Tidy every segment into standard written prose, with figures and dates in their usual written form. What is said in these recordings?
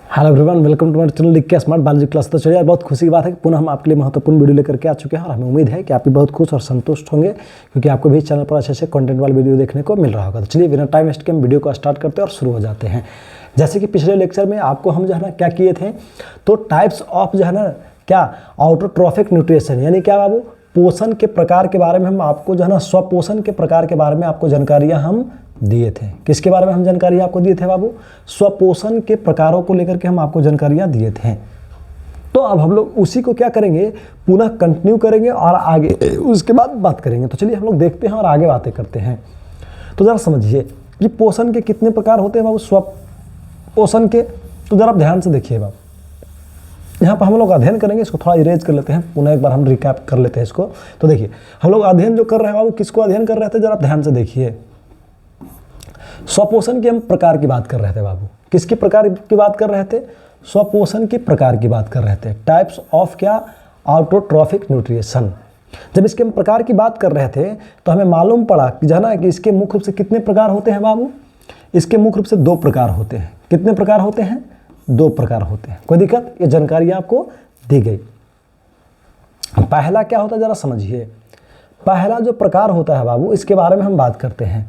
Hello everyone, welcome to my channel लिख के smart biology class. तो चलिए, बहुत खुशी की बात है कि पुनः हम आपके लिए महत्वपूर्ण वीडियो लेकर के आ चुके हैं और हमें उम्मीद है कि आप भी बहुत खुश और संतुष्ट होंगे क्योंकि आपको भी चैनल पर अच्छे से कंटेंट वाले वीडियो देखने को मिल रहा होगा। तो चलिए बिना टाइम वेस्ट के हम वीडियो को स्टार्ट करते हैं और शुरू हो जाते हैं। जैसे कि पिछले लेक्चर में आपको हम जो है ना क्या किए थे, तो टाइप्स ऑफ जो है ना क्या ऑटोट्रॉफिक न्यूट्रिशन यानी क्या बाबू, पोषण के प्रकार के बारे में हम आपको जो है ना स्वपोषण के प्रकार के बारे में आपको जानकारियाँ हम दिए थे। किसके बारे में हम जानकारी आपको दिए थे बाबू? स्वपोषण के प्रकारों को लेकर के हम आपको जानकारियां दिए थे। तो अब हम लोग उसी को क्या करेंगे, पुनः कंटिन्यू करेंगे और आगे उसके बाद बात करेंगे। तो चलिए हम लोग देखते हैं और आगे बातें करते हैं। तो जरा समझिए कि पोषण के कितने प्रकार होते हैं बाबू, स्वपोषण के। तो जरा ध्यान से देखिए बाबू, यहाँ पर हम लोग अध्ययन करेंगे। इसको थोड़ा इरेज कर लेते हैं, पुनः एक बार हम रिकैप कर लेते हैं इसको। तो देखिए हम लोग अध्ययन जो कर रहे हैं बाबू, किसको अध्ययन कर रहे थे, जरा ध्यान से देखिए। स्वपोषण के हम प्रकार की बात कर रहे थे बाबू। किसके प्रकार की बात कर रहे थे? स्वपोषण के प्रकार की बात कर रहे थे। टाइप्स ऑफ क्या? Autotrophic nutrition. जब इसके हम प्रकार की बात कर रहे थे तो हमें मालूम पड़ा कि जाना कि इसके मुख्य रूप से कितने प्रकार होते हैं बाबू? इसके मुख्य रूप से दो प्रकार होते हैं। कितने प्रकार होते हैं? दो प्रकार होते हैं। कोई दिक्कत? ये जानकारी आपको दी गई। पहला क्या होता है जरा समझिए। पहला जो प्रकार होता है बाबू, इसके बारे में हम बात करते हैं।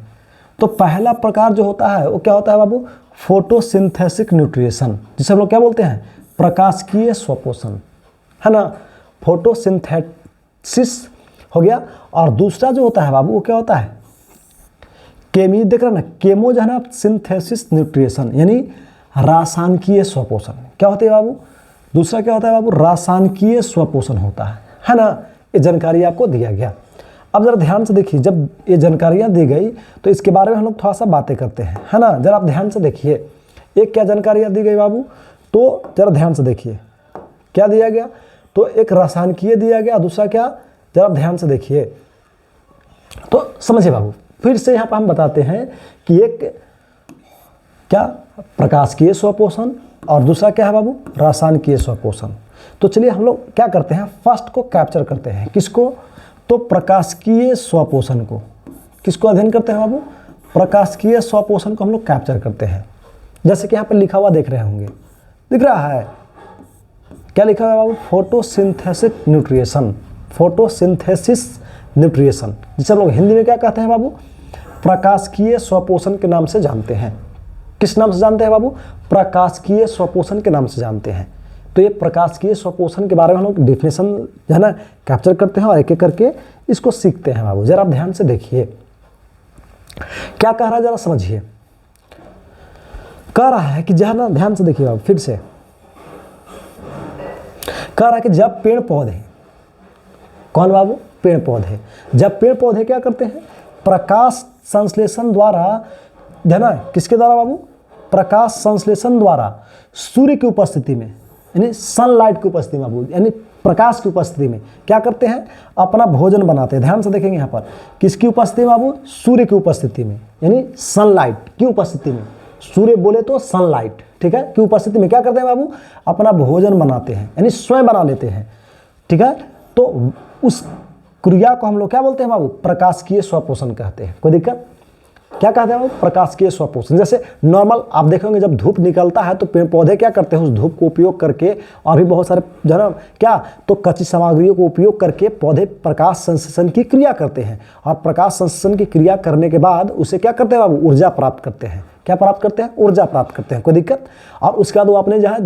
तो पहला प्रकार जो होता है वो क्या होता है बाबू? फोटोसिंथेसिस न्यूट्रिशन, जिसे हम लोग क्या बोलते हैं? प्रकाशकीय स्वपोषण, है ना। फोटोसिंथेसिस हो गया। और दूसरा जो होता है बाबू वो क्या होता है? देख रहे ना, केमो जो है ना सिंथेसिस न्यूट्रिशन, यानी रासायनिकीय स्वपोषण। क्या होते हैं बाबू? दूसरा क्या होता है बाबू? रासायनिकीय स्वपोषण होता है ना। ये जानकारी आपको दिया गया। अब जरा ध्यान से देखिए, जब ये जानकारियाँ दी गई तो इसके बारे में हम लोग थोड़ा सा बातें करते हैं, है ना। जरा आप ध्यान से देखिए, एक क्या जानकारियाँ दी गई बाबू, तो जरा ध्यान से देखिए क्या दिया गया। तो एक रासायनिकीय दिया गया, दूसरा क्या, जरा ध्यान से देखिए। तो समझिए बाबू, फिर से यहाँ पर हम बताते हैं कि एक क्या प्रकाशकीय स्वपोषण और दूसरा क्या है बाबू? रासायनिकीय स्वपोषण। तो चलिए हम लोग क्या करते हैं, फर्स्ट को कैप्चर करते हैं। किसको? तो प्रकाशकीय स्वपोषण को। किसको अध्ययन करते हैं बाबू? प्रकाशकीय स्वपोषण को हम लोग कैप्चर करते हैं। जैसे कि यहाँ पर लिखा हुआ देख रहे होंगे, दिख रहा है क्या लिखा हुआ है बाबू? Photosynthesis nutrition. फोटोसिंथेसिस न्यूट्रिशन, जिसे हम लोग हिंदी में क्या कहते हैं बाबू? प्रकाशकीय स्वपोषण के नाम से जानते हैं। किस नाम से जानते हैं बाबू? प्रकाशकीय स्वपोषण के नाम से जानते हैं। तो ये प्रकाशकीय स्वपोषण के बारे में हम लोग डिफिनेशन जो है ना कैप्चर करते हैं और एक एक करके इसको सीखते हैं बाबू। जरा आप ध्यान से देखिए क्या कह रहा है, जरा समझिए। कह रहा है कि जरा ध्यान से देखिए बाबू, फिर से कह रहा है कि जब पेड़ पौधे, कौन बाबू? पेड़ पौधे। जब पेड़ पौधे क्या करते हैं? प्रकाश संश्लेषण द्वारा, है ना, किसके द्वारा बाबू? प्रकाश संश्लेषण द्वारा सूर्य की उपस्थिति में, यानी सनलाइट की उपस्थिति में बाबू, यानी प्रकाश की उपस्थिति में क्या करते हैं? अपना भोजन बनाते हैं। ध्यान से देखेंगे यहाँ पर, किसकी उपस्थिति में बाबू? सूर्य की उपस्थिति में, यानी सनलाइट की उपस्थिति में। सूर्य बोले तो सनलाइट, ठीक है, की उपस्थिति में क्या करते हैं बाबू? अपना भोजन बनाते हैं, यानी स्वयं बना लेते हैं, ठीक है। तो उस क्रिया को हम लोग क्या बोलते हैं बाबू? प्रकाशकीय स्वपोषण कहते हैं। कोई दिक्कत? क्या कहते हैं? प्रकाशकीय स्वपोषण। जैसे नॉर्मल आप देखेंगे जब धूप निकलता है तो पेड़ पौधे क्या करते हैं? उस धूप को उपयोग करके और भी बहुत सारे जो है ना क्या, तो कच्ची सामग्रियों को उपयोग करके पौधे प्रकाश संश्लेषण की क्रिया करते हैं। और प्रकाश संश्लेषण की क्रिया करने के बाद उसे क्या करते हैं बाबू? ऊर्जा प्राप्त करते हैं। क्या प्राप्त करते हैं? ऊर्जा प्राप्त करते हैं। कोई दिक्कत? और उसके बाद वो अपने जो है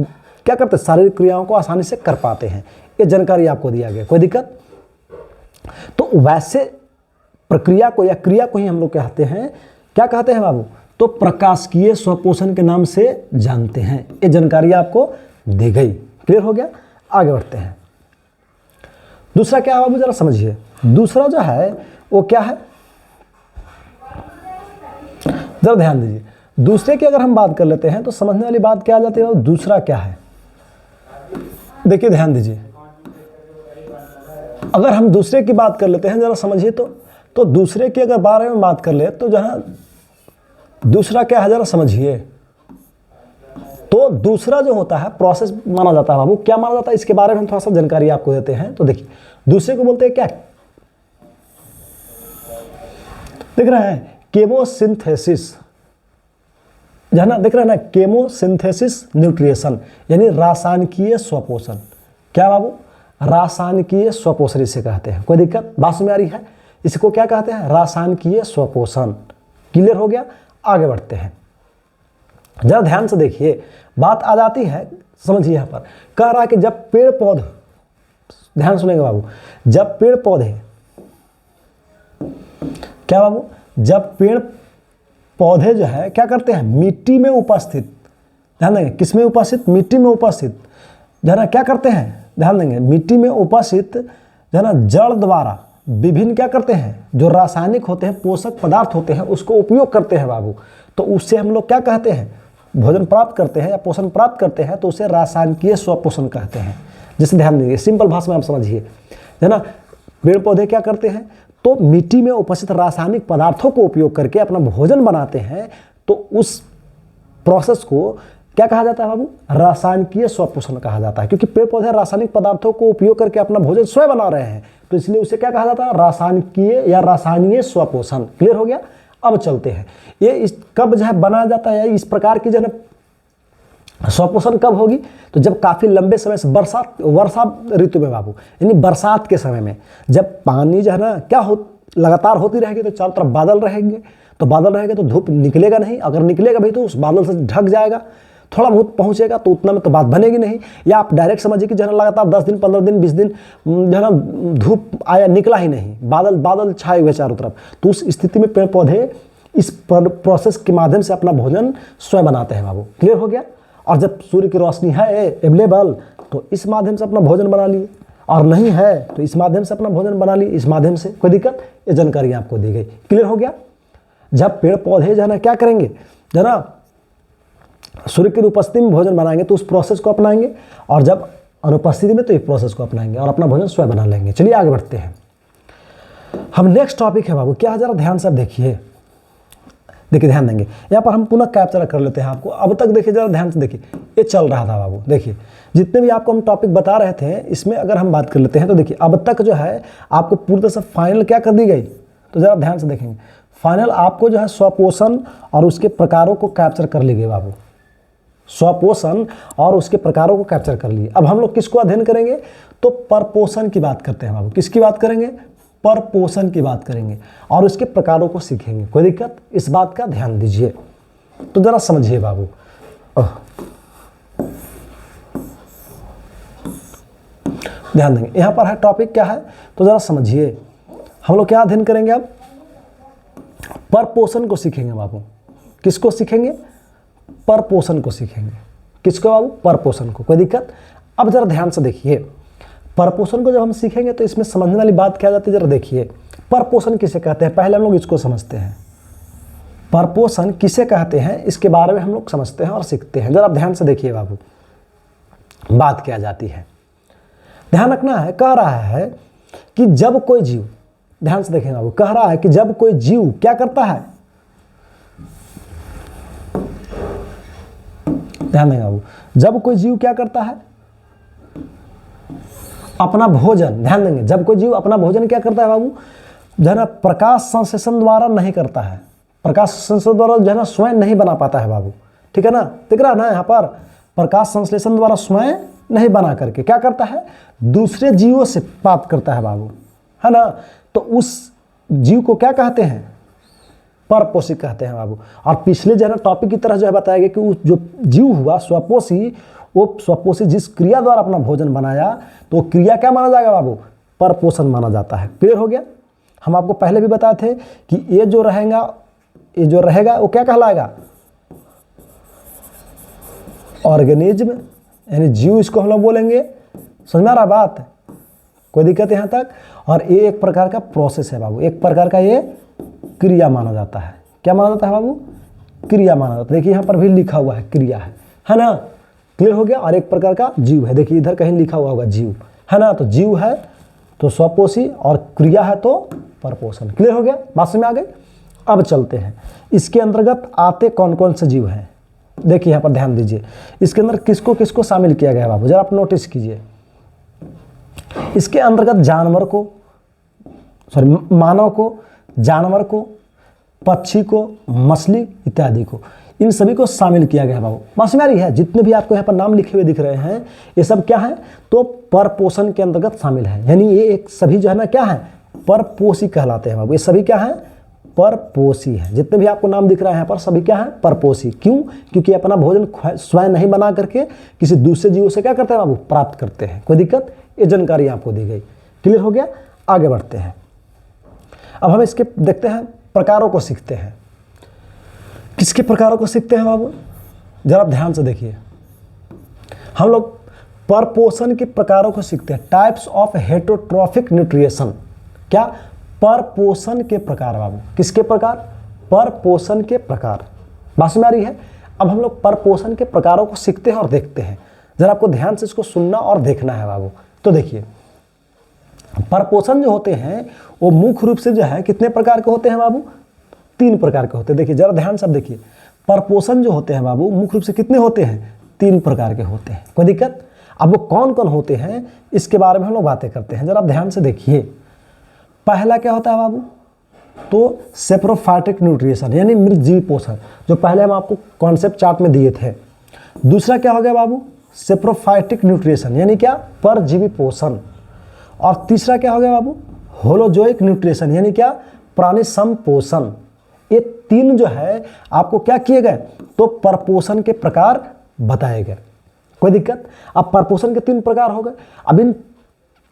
क्या करते हैं? शारीरिक क्रियाओं को आसानी से कर पाते हैं। ये जानकारी आपको दिया गया। कोई दिक्कत? तो वैसे प्रक्रिया को या क्रिया को ही हम लोग कहते हैं, क्या कहते हैं बाबू? तो प्रकाशकीय स्वपोषण के नाम से जानते हैं। ये जानकारी आपको दी गई। क्लियर हो गया? आगे बढ़ते हैं। दूसरा क्या है बाबू, जरा समझिए। दूसरा जो है वो क्या है, जरा ध्यान दीजिए। दूसरे की अगर हम बात कर लेते हैं तो समझने वाली बात क्या आ जाती है? दूसरा क्या है, देखिए ध्यान दीजिए। अगर हम दूसरे की बात कर लेते हैं, जरा समझिए। तो दूसरे की अगर बारे में बात कर ले तो जो है दूसरा क्या है, जरा समझिए। तो दूसरा जो होता है प्रोसेस माना जाता है बाबू। क्या माना जाता है? इसके बारे में हम थोड़ा सा जानकारी आपको देते हैं। तो देखिए, दूसरे को बोलते हैं क्या? दिख रहा है? केमोसिंथेसिस, जो है ना, देख रहे हैं ना, केमोसिंथेसिस न्यूट्रिएशन यानी रासायनिकीय स्वपोषण। क्या बाबू? रासायनिकीय स्वपोषण इसे कहते हैं। कोई दिक्कत? बात में आ रही है? इसको क्या कहते हैं? रासायनिकीय स्वपोषण। क्लियर हो गया? आगे बढ़ते हैं, जरा ध्यान से देखिए, बात आ जाती है, समझिए। यहाँ पर कह रहा है कि जब पेड़ पौधे, ध्यान सुनेंगे बाबू, जब पेड़ पौधे, क्या बाबू? जब पेड़ पौधे जो है क्या करते हैं? मिट्टी में उपस्थित, ध्यान देंगे, किस में उपस्थित? मिट्टी में उपस्थित, जो है ना, क्या करते हैं? ध्यान देंगे, मिट्टी में उपस्थित जो है ना जड़ द्वारा विभिन्न क्या करते हैं? जो रासायनिक होते हैं, पोषक पदार्थ होते हैं, उसको उपयोग करते हैं बाबू। तो उससे हम लोग क्या कहते हैं? भोजन प्राप्त करते हैं या पोषण प्राप्त करते हैं, तो उसे रासायनिकीय स्वपोषण कहते हैं। जिसे ध्यान दीजिए, सिंपल भाषा में आप समझिए, है ना। पेड़ पौधे क्या करते हैं? तो मिट्टी में उपस्थित रासायनिक पदार्थों को उपयोग करके अपना भोजन बनाते हैं। तो उस प्रोसेस को क्या कहा जाता है बाबू? रासायनिकीय स्वपोषण कहा जाता है, क्योंकि पेड़ पौधे रासायनिक पदार्थों को उपयोग करके अपना भोजन स्वयं बना रहे हैं, तो इसलिए उसे क्या कहा जाता है? रासायनिकीय या रासायनिक स्वपोषण। क्लियर हो गया? अब चलते हैं, ये कब जो है बनाया जाता है, इस प्रकार की जो है स्वपोषण कब होगी? तो जब काफ़ी लंबे समय से वर्षा ऋतु में बाबू, यानी बरसात के समय में, जब पानी जो है ना क्या लगातार होती रहेगी, तो चारों तरफ बादल रहेंगे, तो बादल रहेंगे तो धूप निकलेगा नहीं, अगर निकलेगा भी तो उस बादल से ढक जाएगा, थोड़ा बहुत पहुंचेगा, तो उतना में तो बात बनेगी नहीं। या आप डायरेक्ट समझिए कि जो है लगातार 10 दिन 15 दिन 20 दिन जो है ना धूप आया, निकला ही नहीं, बादल छाए हुए चारों तरफ, तो उस स्थिति में पेड़ पौधे इस प्रोसेस के माध्यम से अपना भोजन स्वयं बनाते हैं बाबू। क्लियर हो गया? और जब सूर्य की रोशनी है अवेलेबल, तो इस माध्यम से अपना भोजन बना लिए, और नहीं है तो इस माध्यम से अपना भोजन बना लिए, इस माध्यम से। कोई दिक्कत? ये जानकारी आपको दी गई। क्लियर हो गया? जब पेड़ पौधे जो है ना क्या करेंगे, जो है ना सूर्य की उपस्थिति में भोजन बनाएंगे, तो उस प्रोसेस को अपनाएंगे, और जब अनुपस्थिति में तो इस प्रोसेस को अपनाएंगे और अपना भोजन स्वयं बना लेंगे। चलिए आगे बढ़ते हैं, हम नेक्स्ट टॉपिक है बाबू, क्या है जरा ध्यान से देखिए। देखिए ध्यान देंगे, यहाँ पर हम पुनः कैप्चर कर लेते हैं आपको। अब तक देखिए, जरा ध्यान से देखिए, ये चल रहा था बाबू। देखिए जितने भी आपको हम टॉपिक बता रहे थे, इसमें अगर हम बात कर लेते हैं, तो देखिए अब तक जो है आपको पूरी तरह से फाइनल क्या कर दी गई, तो जरा ध्यान से देखेंगे। फाइनल आपको जो है स्वपोषण और उसके प्रकारों को कैप्चर कर ली गई बाबू। स्वपोषण और उसके प्रकारों को कैप्चर कर लिए। अब हम लोग किसको अध्ययन करेंगे? तो परपोषण की बात करते हैं बाबू। किसकी बात करेंगे? परपोषण की बात करेंगे, और उसके प्रकारों को सीखेंगे। कोई दिक्कत? इस बात का ध्यान दीजिए, तो जरा समझिए बाबू। ध्यान देंगे, यहां पर है टॉपिक क्या है, तो जरा समझिए। हम लोग क्या अध्ययन करेंगे? अब परपोषण को सीखेंगे बाबू। किसको सीखेंगे? परपोषण को सीखेंगे। किसको बाबू? परपोषण को। कोई दिक्कत? अब जरा ध्यान से देखिए, परपोषण को जब हम सीखेंगे तो इसमें समझने वाली बात क्या जाती है, जरा देखिए। परपोषण किसे कहते हैं, पहले हम लोग इसको समझते हैं। परपोषण किसे कहते हैं, इसके बारे में हम लोग समझते हैं और सीखते हैं। जरा ध्यान से देखिए बाबू, बात क्या जाती है, ध्यान रखना है। कह रहा है कि जब कोई जीव, ध्यान से देखें बाबू, कह रहा है कि जब कोई जीव क्या करता है, ध्यान देंगे बाबू, जब कोई जीव क्या करता है, अपना भोजन, ध्यान देंगे, जब कोई जीव अपना भोजन क्या करता है बाबू, जो है ना प्रकाश संश्लेषण द्वारा नहीं करता है। प्रकाश संश्लेषण द्वारा जो है ना स्वयं नहीं बना पाता है बाबू। ठीक है ना? दिख रहा है ना यहाँ पर, प्रकाश संश्लेषण द्वारा स्वयं नहीं बना करके क्या करता है, दूसरे जीवों से प्राप्त करता है बाबू, है ना। तो उस जीव को क्या कहते हैं? परपोषी कहते हैं बाबू। और पिछले जो है ना टॉपिक की तरह जो है बताया गया कि उस जो जीव हुआ स्वपोषी, वो स्वपोषी जिस क्रिया द्वारा अपना भोजन बनाया, तो क्रिया क्या माना जाएगा बाबू? परपोषण माना जाता है। क्लियर हो गया? हम आपको पहले भी बताए थे कि ये जो रहेगा वो क्या कहलाएगा? ऑर्गेनिज्म, यानी जीव इसको हम लोग बोलेंगे। समझ में आ रहा बात? कोई दिक्कत यहाँ तक? और ये एक प्रकार का प्रोसेस है बाबू, एक प्रकार का ये क्रिया माना जाता है। क्या माना जाता है बाबू? क्रिया माना जाता है। देखिए यहाँ पर भी लिखा हुआ है क्रिया है ना। क्लियर हो गया? और एक प्रकार का जीव है, देखिए इधर कहीं लिखा हुआ होगा जीव, है ना। तो जीव है तो स्वपोषी, और क्रिया है तो परपोषण। क्लियर हो गया? बात समझ में आ गई? अब चलते हैं, इसके अंतर्गत आते कौन कौन से जीव हैं। देखिए यहाँ पर ध्यान दीजिए, इसके अंदर किसको किसको शामिल किया गया है बाबू, जरा आप नोटिस कीजिए। इसके अंतर्गत जानवर को, मानव को, जानवर को, पक्षी को, मछली इत्यादि को, इन सभी को शामिल किया गया है बाबू। बात समझ आ रही है? जितने भी आपको यहाँ पर नाम लिखे हुए दिख रहे हैं ये सब क्या है, तो परपोषण के अंतर्गत शामिल है। यानी ये एक सभी जो है ना क्या है, परपोषी कहलाते हैं बाबू। ये सभी क्या है, परपोषी है। जितने भी आपको नाम दिख रहा है यहाँ पर सभी क्या है, परपोषी। क्यों? क्योंकि अपना भोजन स्वयं नहीं बना करके किसी दूसरे जीवों से क्या करते हैं बाबू, प्राप्त करते हैं। कोई दिक्कत? ये जानकारी आपको दी गई। क्लियर हो गया? आगे बढ़ते हैं। अब हम इसके देखते हैं प्रकारों को सीखते हैं। किसके प्रकारों को सीखते हैं बाबू? जरा आप ध्यान से देखिए। हम लोग परपोषण के प्रकारों को सीखते हैं। Types of heterotrophic nutrition. क्या? परपोषण के प्रकार बाबू। किसके प्रकार? परपोषण के प्रकार। बात समझ आ रही है? अब हम लोग परपोषण के प्रकारों को सीखते हैं और देखते हैं। जरा आपको ध्यान से इसको सुनना और देखना है बाबू। तो देखिए, परपोषण जो होते हैं वो मुख्य रूप से जो है कितने प्रकार के होते हैं बाबू? 3 प्रकार के होते हैं। देखिए जरा ध्यान से देखिए, परपोषण जो होते हैं बाबू मुख्य रूप से कितने होते हैं? 3 प्रकार के होते हैं। कोई दिक्कत? अब वो कौन कौन होते हैं इसके बारे में हम लोग बातें करते हैं। जरा आप ध्यान से देखिए। पहला क्या होता है बाबू? तो सेप्रोफाइटिक न्यूट्रिशन यानी मृतजीवी पोषण, जो पहले हम आपको कॉन्सेप्ट चार्ट में दिए थे। दूसरा क्या हो गया बाबू? सेप्रोफाइटिक न्यूट्रिशन यानी क्या? परजीवी पोषण। और तीसरा क्या हो गया बाबू? होलोजोइक न्यूट्रिशन यानी क्या? प्राणी संपोषण। ये 3 जो है आपको क्या किए गए, तो परपोषण के प्रकार बताए गए। कोई दिक्कत? अब परपोषण के 3 प्रकार हो गए। अब इन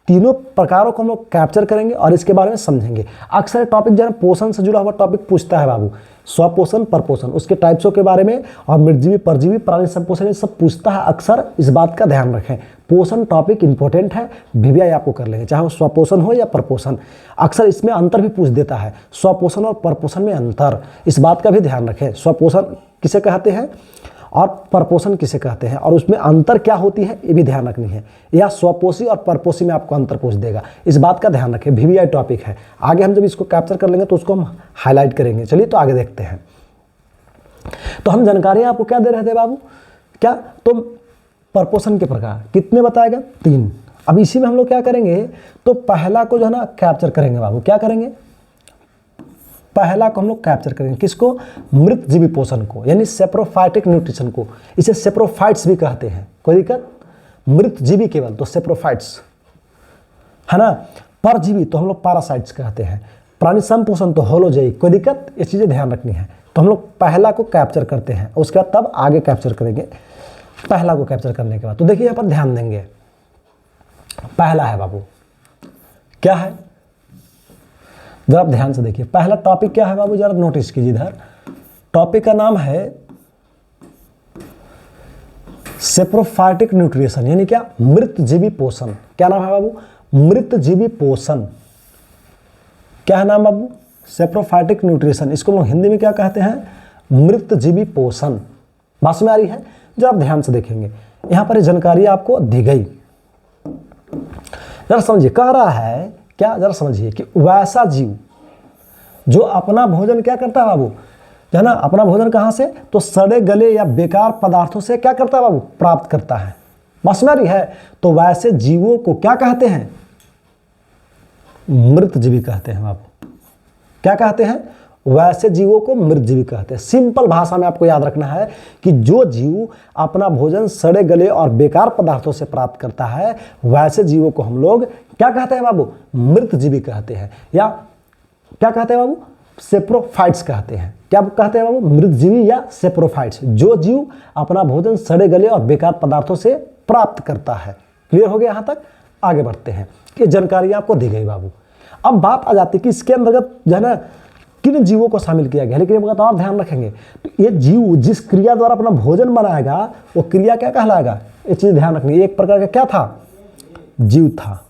तीनों प्रकारों को हम लोग कैप्चर करेंगे और इसके बारे में समझेंगे। अक्सर टॉपिक जो है पोषण से जुड़ा हुआ टॉपिक पूछता है बाबू, स्वपोषण, परपोषण, उसके टाइप्सों के बारे में, और मृतजीवी, परजीवी, प्राणी संपोषण, ये सब पूछता है अक्सर। इस बात का ध्यान रखें। पोषण टॉपिक इंपॉर्टेंट है, वीवीआई आपको कर लेंगे, चाहे वो स्वपोषण हो या परपोषण। अक्सर इसमें अंतर भी पूछ देता है, स्वपोषण और परपोषण में अंतर, इस बात का भी ध्यान रखें। स्वपोषण किसे कहते हैं और परपोषण किसे कहते हैं, और उसमें अंतर क्या होती है ये भी ध्यान रखनी है। या स्वपोषी और परपोषी में आपको अंतर पूछ देगा, इस बात का ध्यान रखें। वीवीआई टॉपिक है, आगे हम जब इसको कैप्चर कर लेंगे तो उसको हम हाईलाइट करेंगे। चलिए तो आगे देखते हैं। तो हम जानकारी आपको क्या दे रहे थे बाबू? क्या? तो परपोषण के प्रकार कितने बताएगा? 3। अब इसी में हम लोग क्या करेंगे, तो पहला को जो है ना कैप्चर करेंगे बाबू। क्या करेंगे? पहला को हम लोग कैप्चर करेंगे। किसको? मृतजीवी पोषण को, यानी सेप्रोफाइटिक न्यूट्रिशन को। इसे सेप्रोफाइट्स भी कहते हैं। कोई दिक्कत? मृतजीवी केवल तो सेप्रोफाइट्स है ना। परजीवी तो हम लोग पैरासाइट्स कहते हैं। प्राणी संपोषण तो होलोजोइक। कोई दिक्कत? ये चीजें ध्यान रखनी है। तो हम लोग पहला को कैप्चर करते हैं, उसके बाद तब आगे कैप्चर करेंगे। पहला को कैप्चर करने के बाद तो देखिए यहाँ पर ध्यान देंगे। पहला है बाबू, क्या है? जरा आप ध्यान से देखिए। पहला टॉपिक क्या है बाबू? जरा नोटिस कीजिए इधर। टॉपिक का नाम है सेप्रोफाइटिक न्यूट्रिशन यानी क्या? मृतजीवी पोषण। क्या नाम है बाबू? मृतजीवी पोषण। क्या है नाम बाबू? Saprophytic nutrition. इसको हम लोग हिंदी में क्या कहते हैं? मृतजीवी पोषण। बात में आ रही है? जरा आप ध्यान से देखेंगे, यहां पर जानकारी आपको दी गई। जरा समझिए, कह रहा है क्या? जरा समझिए कि वैसा जीव जो अपना भोजन क्या करता है बाबू, है ना, अपना भोजन कहां से? तो सड़े गले या बेकार पदार्थों से क्या करता है बाबू? प्राप्त करता है। बस में रही है? तो वैसे जीवों को क्या कहते हैं? मृतजीवी कहते हैं बाबू। क्या कहते हैं? वैसे जीवों को मृतजीवी कहते हैं। सिंपल भाषा में आपको याद रखना है कि जो जीव अपना भोजन सड़े गले और बेकार पदार्थों से प्राप्त करता है, वैसे जीवों को हम लोग क्या कहते हैं बाबू? मृतजीवी कहते हैं। या क्या कहते हैं बाबू? सेप्रोफाइट्स कहते हैं। क्या कहते हैं बाबू? मृतजीवी या सेप्रोफाइट्स, जो जीव अपना भोजन सड़े गले और बेकार पदार्थों से प्राप्त करता है। क्लियर हो गया? यहां तक आगे बढ़ते हैं। ये जानकारी आपको दी गई बाबू। अब बात आ जाती है कि इसके अंतर्गत जो है ना किन जीवों को शामिल किया गया, लेकिन तो आप ध्यान रखेंगे, तो ये जीव जिस क्रिया द्वारा अपना भोजन बनाएगा वो क्रिया क्या कहलाएगा? ये चीज ध्यान रखनी। एक प्रकार का क्या था? जीव था।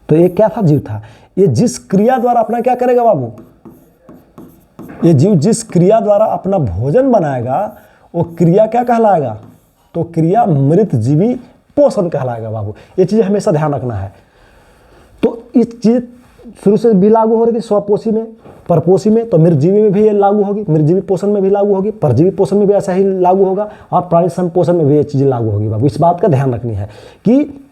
तो ये क्या था? जीव था। ये जिस क्रिया द्वारा अपना क्या करेगा बाबू? ये जीव जिस क्रिया द्वारा अपना भोजन बनाएगा वो क्रिया क्या कहलाएगा? तो क्रिया मृतजीवी पोषण कहलाएगा बाबू। ये चीज हमेशा ध्यान रखना है। तो इस चीज शुरू से भी लागू हो रही थी स्वपोषी में, परपोषी में, तो मृतजीवी में भी ये लागू होगी, मृतजीवी पोषण में भी लागू होगी, परजीवी पोषण में भी ऐसा ही लागू होगा, और प्राणी संपोषण में भी ये चीज़ लागू होगी बाबू। इस बात का ध्यान रखनी है कि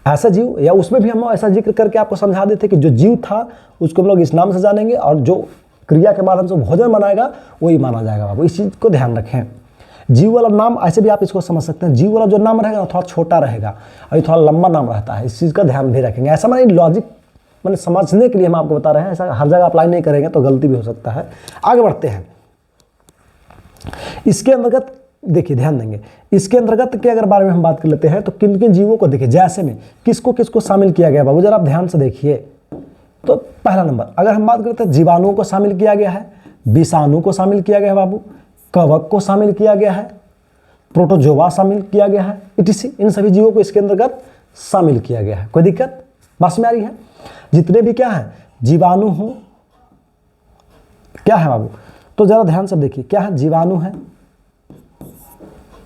ऐसा जीव, या उसमें भी हम ऐसा जिक्र करके आपको समझा देते कि जो जीव था उसको हम लोग इस नाम से जानेंगे, और जो क्रिया के माध्यम से भोजन बनाएगा वही माना जाएगा बाबू, इस चीज़ को ध्यान रखें। जीव वाला नाम ऐसे भी आप इसको समझ सकते हैं, जीव वाला जो नाम रहेगा ना थोड़ा छोटा रहेगा और ये थोड़ा लंबा नाम रहता है, इस चीज़ का ध्यान भी रखेंगे। ऐसा मैंने लॉजिक मैंने समझने के लिए हम आपको बता रहे हैं, ऐसा हर जगह अप्लाई नहीं करेंगे तो गलती भी हो सकता है। आगे बढ़ते हैं। इसके अंतर्गत देखिए, ध्यान देंगे, इसके अंतर्गत के अगर बारे में हम बात कर लेते हैं तो किन किन जीवों को देखिए, जैसे में किसको किसको शामिल किया गया बाबू, जरा आप ध्यान से देखिए। तो पहला नंबर अगर हम बात करते हैं, जीवाणुओं को शामिल किया गया है, विषाणु को शामिल किया गया है बाबू, कवक को शामिल किया गया है, प्रोटोजोआ शामिल किया गया है, इटीसी, इन सभी जीवों को इसके अंतर्गत शामिल किया गया है। कोई दिक्कत बस में आ रही है? जितने भी क्या है जीवाणु हो, क्या है बाबू, तो जरा ध्यान से देखिए, क्या है, जीवाणु है,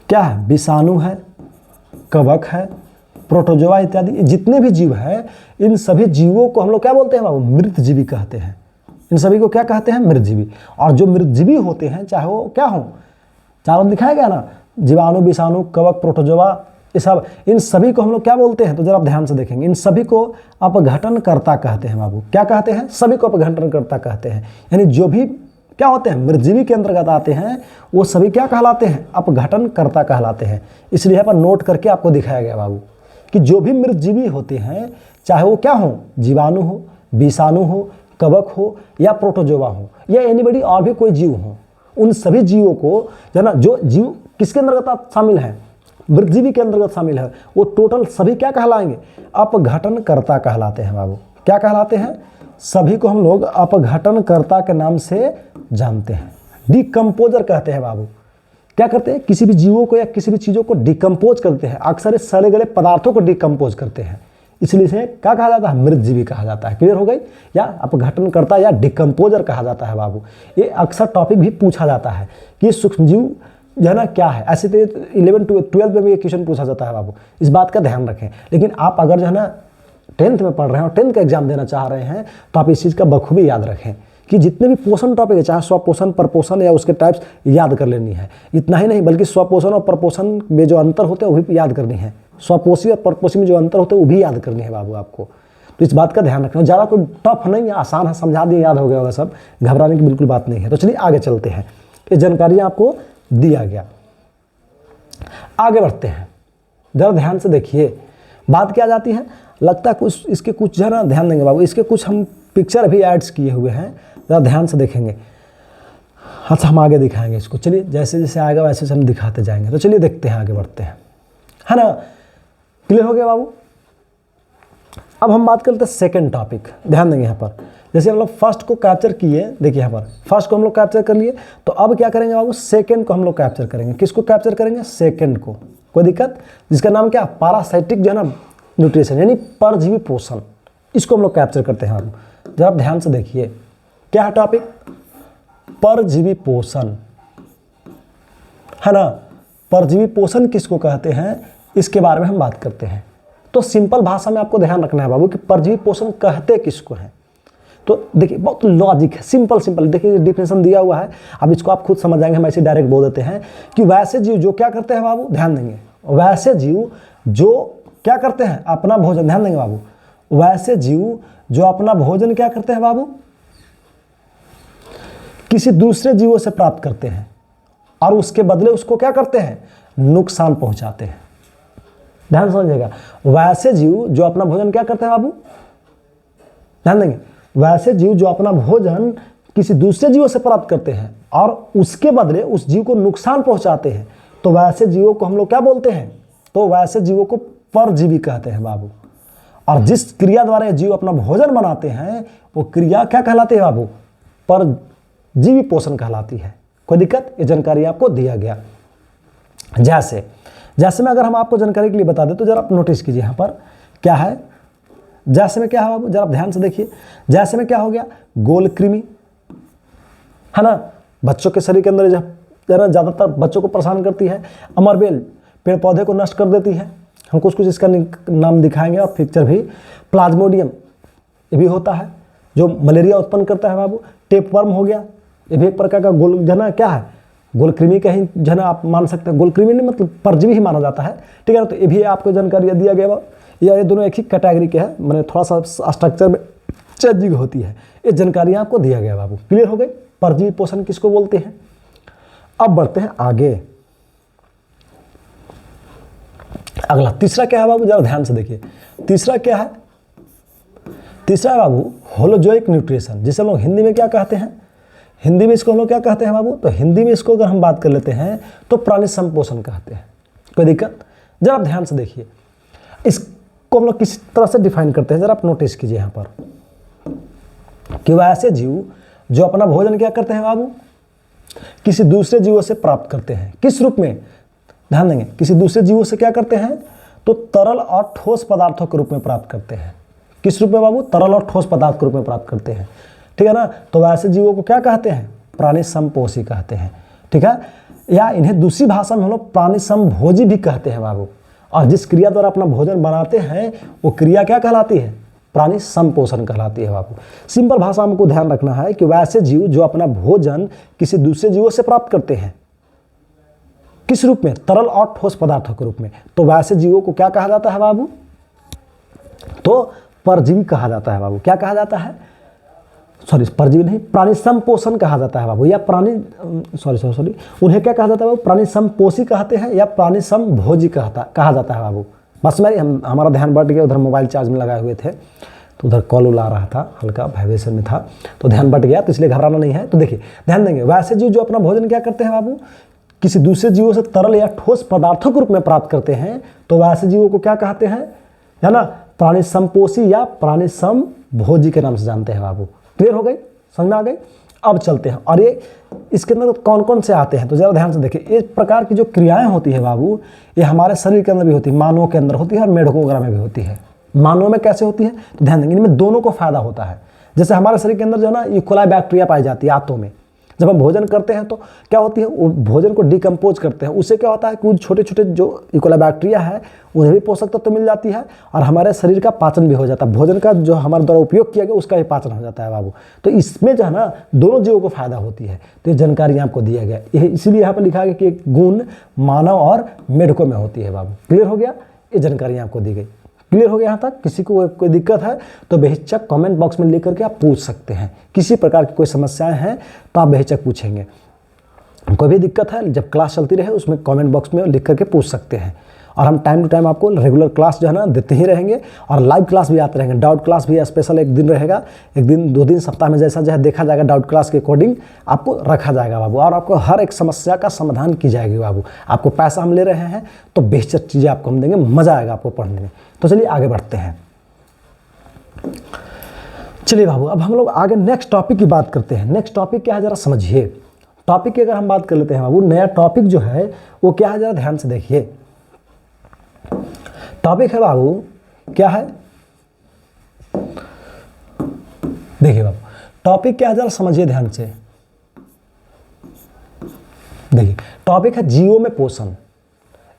क्या है, विषाणु है, कवक है, प्रोटोजोआ इत्यादि, जितने भी जीव हैं इन सभी जीवों को हम लोग क्या बोलते हैं बाबू, मृतजीवी कहते हैं। इन सभी को क्या कहते हैं, मृतजीवी। और जो मृतजीवी होते हैं चाहे वो क्या हो, चारों दिखाया गया ना, जीवाणु, विषाणु, कवक, प्रोटोजोआ, ये सब, इन सभी को हम लोग क्या बोलते हैं, तो जरा आप ध्यान से देखेंगे, इन सभी को अपघटनकर्ता कहते हैं बाबू। क्या कहते हैं, सभी को अपघटनकर्ता कहते हैं। यानी जो भी क्या होते हैं मृतजीवी के अंतर्गत आते हैं वो सभी क्या कहलाते हैं, अपघटनकर्ता कहलाते हैं। इसलिए यहाँ पर नोट करके आपको दिखाया गया बाबू कि जो भी मृतजीवी होते हैं चाहे वो क्या हो, जीवाणु हो, विषाणु हो, कवक हो या प्रोटोजोआ हो या एनीबडी और भी कोई जीव हो, उन सभी जीवों को जो है ना, जो जीव किसके अंतर्गत शामिल है, मृतजीवी के अंतर्गत शामिल है, वो टोटल सभी क्या कहलाएंगे, अपघटनकर्ता कहलाते हैं बाबू। क्या कहलाते हैं, सभी को हम लोग अपघटनकर्ता के नाम से जानते हैं। डिकम्पोजर कहते हैं बाबू। क्या करते हैं, किसी भी जीवों को या किसी भी चीज़ों को डिकम्पोज करते हैं, अक्सर इस सड़े गले पदार्थों को डिकम्पोज करते हैं, इसलिए इसे क्या कहा जाता है, मृतजीवी कहा जाता है। क्लियर हो गई? या अपघटनकर्ता या डिकम्पोजर कहा जाता है बाबू। ये अक्सर टॉपिक भी पूछा जाता है कि सूक्ष्मजीव जो है ना क्या है, ऐसे तो 11 12 में भी ये क्वेश्चन पूछा जाता है बाबू, इस बात का ध्यान रखें। लेकिन आप अगर जो है ना 10th में पढ़ रहे हैं और 10th का एग्जाम देना चाह रहे हैं तो आप इस चीज़ का बखूबी याद रखें कि जितने भी पोषण टॉपिक है, चाहे स्वपोषण, परपोषण या उसके टाइप्स याद कर लेनी है। इतना ही नहीं बल्कि स्वपोषण और परपोषण में जो अंतर होते हैं वो भी याद करनी है, स्वपोषी और परपोषी में जो अंतर होते हैं वो भी याद करनी है बाबू आपको। तो इस बात का ध्यान रखना, ज़्यादा कोई टफ नहीं है, आसान है, समझा दिए, याद हो गया होगा सब, घबराने की बिल्कुल बात नहीं है। तो चलिए आगे चलते हैं, ये जानकारी आपको दिया गया। आगे बढ़ते हैं, जरा ध्यान से देखिए, बात क्या जाती है, लगता है कुछ इसके कुछ जरा ध्यान देंगे बाबू, इसके कुछ हम पिक्चर भी ऐड्स किए हुए हैं, ज़रा ध्यान से देखेंगे। अच्छा हम आगे दिखाएंगे इसको, चलिए जैसे जैसे आएगा वैसे हम दिखाते जाएंगे। तो चलिए देखते हैं, आगे बढ़ते हैं, है ना। क्लियर हो गया बाबू? अब हम बात करते हैं सेकंड टॉपिक, ध्यान देंगे यहाँ पर। जैसे हम लोग फर्स्ट को कैप्चर किए, देखिए यहाँ पर फर्स्ट को हम लोग कैप्चर कर लिए, तो अब क्या करेंगे बाबू, सेकंड को हम लोग कैप्चर करेंगे। किसको कैप्चर करेंगे, सेकंड को। कोई दिक्कत? जिसका नाम क्या, पैरासाइटिक जो है ना न्यूट्रिशन, यानी परजीवी पोषण, इसको हम लोग कैप्चर करते हैं। जरा आप ध्यान से देखिए, क्या है टॉपिक, परजीवी पोषण, है ना। परजीवी पोषण किसको कहते हैं, इसके बारे में हम बात करते हैं। तो सिंपल भाषा में आपको ध्यान रखना है बाबू कि परजीवी पोषण कहते किसको हैं। तो देखिए बहुत लॉजिक है, सिंपल देखिए डिफिनेशन दिया हुआ है, अब इसको आप खुद समझ जाएंगे। हम ऐसे डायरेक्ट बोल देते हैं कि वैसे जीव जो क्या करते हैं बाबू, ध्यान देंगे, वैसे जीव जो क्या करते हैं, अपना भोजन, ध्यान देंगे बाबू, वैसे जीव जो अपना भोजन क्या करते हैं बाबू, किसी दूसरे जीवों से प्राप्त करते हैं और उसके बदले उसको क्या करते हैं, नुकसान पहुंचाते हैं। ध्यान समझिएगा, वैसे जीव जो अपना भोजन क्या करते हैं बाबू, ध्यान देंगे, वैसे जीव जो अपना भोजन किसी दूसरे जीवों से प्राप्त करते हैं और उसके बदले उस जीव को नुकसान पहुंचाते हैं, तो वैसे जीवों को हम लोग क्या बोलते हैं, तो वैसे जीवों को परजीवी कहते हैं बाबू। और जिस क्रिया द्वारा जीव अपना भोजन बनाते हैं वो क्रिया क्या कहलाती है बाबू, परजीवी पोषण कहलाती है। कोई दिक्कत? ये जानकारी आपको दिया गया। जैसे में अगर हम आपको जानकारी के लिए बता दें तो जरा आप नोटिस कीजिए, यहाँ पर क्या है, जैसे में क्या है बाबू, जरा आप ध्यान से देखिए। जैसे में क्या हो गया, गोल कृमि, है ना, बच्चों के शरीर के अंदर जरा ज़्यादातर बच्चों को परेशान करती है। अमरबेल पेड़ पौधे को नष्ट कर देती है, हम कुछ इसका नाम दिखाएंगे और पिक्चर भी। प्लाज्मोडियम ये भी होता है जो मलेरिया उत्पन्न करता है बाबू। टेपवर्म हो गया, ये भी एक प्रकार का गोल जो है ना क्या है, गोलकृमि का ही जो है ना आप मान सकते हैं, गोलकृमि नहीं मतलब परजीवी ही माना जाता है, ठीक है ना। तो ये भी आपको जानकारी दिया गया, ये दोनों एक ही कैटेगरी के हैं, मैंने थोड़ा सा स्ट्रक्चर में चेंजिंग होती है। ये जानकारी आपको दिया गया बाबू। क्लियर हो गई? परजीवी पोषण किसको बोलते हैं। अब बढ़ते हैं आगे। अगला तीसरा क्या है बाबू, जरा ध्यान से देखिए। तीसरा क्या है? तीसरा है बाबू होलोजोइक न्यूट्रिशन, जिसे हम लोग हिंदी में क्या कहते हैं? हिंदी में इसको हम लोग क्या कहते हैं बाबू? तो हिंदी में इसको अगर हम बात कर लेते हैं तो प्राणी संपोषण कहते हैं। कोई दिक्कत? जरा आप ध्यान से देखिए, इसको हम लोग किस तरह से डिफाइन करते हैं, जरा आप नोटिस कीजिए यहाँ पर कि वह ऐसे जीव जो अपना भोजन क्या करते हैं बाबू, किसी दूसरे जीवों से प्राप्त करते हैं। किस रूप में? ध्यान देंगे, किसी दूसरे जीवों से क्या करते हैं? तो तरल और ठोस पदार्थों के रूप में प्राप्त करते हैं। किस रूप में बाबू? तरल और ठोस पदार्थ के रूप में प्राप्त करते हैं। ठीक है ना? तो वैसे जीवों को क्या कहते हैं? प्राणी समपोषी कहते हैं। ठीक है, या इन्हें दूसरी भाषा में हम लोग प्राणी समभोजी भी कहते हैं बाबू। और जिस क्रिया द्वारा अपना भोजन बनाते हैं वो क्रिया क्या कहलाती है? प्राणी संपोषण कहलाती है बाबू। सिंपल भाषा में हमको ध्यान रखना है कि वैसे जीव जो अपना भोजन किसी दूसरे जीवों से प्राप्त करते हैं, किस रूप में? तरल और ठोस पदार्थों के रूप में, तो वैसे जीवों को क्या कहा जाता है बाबू? तो परजीवी कहा जाता है बाबू। क्या कहा जाता है? सॉरी, परजीवी नहीं, प्राणी संपोषण कहा जाता है बाबू, या प्राणी उन्हें क्या कहा जाता है बाबू? प्राणी संपोषी कहते हैं या प्राणी समभोजी कहा जाता है बाबू। बस मेरी हमारा ध्यान बढ़ गया, उधर मोबाइल चार्ज में लगाए हुए थे तो उधर कॉल आ रहा था, हल्का वाइब्रेशन में था तो ध्यान बढ़ गया, तो इसलिए घबराना नहीं है। तो देखिए ध्यान देंगे, वैसे जीव जो अपना भोजन क्या करते हैं बाबू, किसी दूसरे जीवों से तरल या ठोस पदार्थों के रूप में प्राप्त करते हैं, तो वैसे जीवों को क्या कहते हैं, है ना? प्राणी संपोषी या प्राणी समभोजी के नाम से जानते हैं बाबू। क्लियर हो गई? समझ में आ गई? अब चलते हैं, और ये इसके अंदर कौन कौन से आते हैं तो जरा ध्यान से देखिए। इस प्रकार की जो क्रियाएं होती है बाबू, ये हमारे शरीर के अंदर भी होती है, मानवों के अंदर होती है और मेढकों वगैरह में भी होती है। मानवों में कैसे होती है तो ध्यान देंगे, इनमें दोनों को फायदा होता है। जैसे हमारे शरीर के अंदर जो है ना इकोलाई बैक्टीरिया पाई जाती है आंतों में, जब हम भोजन करते हैं तो क्या होती है, वो भोजन को डिकम्पोज करते हैं, उससे क्या होता है कि छोटे छोटे जो इकोलाई बैक्टीरिया है उन्हें भी पोषक तत्व तो मिल जाती है और हमारे शरीर का पाचन भी हो जाता है, भोजन का जो हमारे द्वारा उपयोग किया गया उसका भी पाचन हो जाता है बाबू। तो इसमें जो है ना दोनों जीवों को फायदा होती है। तो ये जानकारी आपको दिया गया, इसीलिए यहाँ पर लिखा गया कि एक गुण मानव और मेढकों में होती है बाबू। क्लियर हो गया? ये जानकारी आपको दी गई। क्लियर हो गया यहाँ तक? किसी को कोई दिक्कत है तो बेहिचक कमेंट बॉक्स में लिख करके आप पूछ सकते हैं। किसी प्रकार की कोई समस्याएं हैं तो आप बेहिचक पूछेंगे। कोई भी दिक्कत है जब क्लास चलती रहे उसमें कमेंट बॉक्स में लिख करके पूछ सकते हैं। और हम टाइम टू टाइम आपको रेगुलर क्लास जो है ना देते ही रहेंगे और लाइव क्लास भी आते रहेंगे। डाउट क्लास भी स्पेशल एक दिन रहेगा, एक दिन 2 दिन सप्ताह में जैसा जैसा देखा जाएगा डाउट क्लास के अकॉर्डिंग आपको रखा जाएगा बाबू। और आपको हर एक समस्या का समाधान की जाएगी बाबू। आपको पैसा हम ले रहे हैं तो बेहतर चीज़ें आपको हम देंगे, मज़ा आएगा आपको पढ़ने में। तो चलिए आगे बढ़ते हैं। चलिए बाबू, अब हम लोग आगे नेक्स्ट टॉपिक की बात करते हैं। नेक्स्ट टॉपिक क्या है जरा समझिए। टॉपिक की अगर हम बात कर लेते हैं बाबू, नया टॉपिक जो है वो क्या है जरा ध्यान से देखिए। टॉपिक है बाबू, क्या है देखिए बाबू, टॉपिक क्या है जरा समझिए ध्यान से। देखिए टॉपिक है जीवों में पोषण,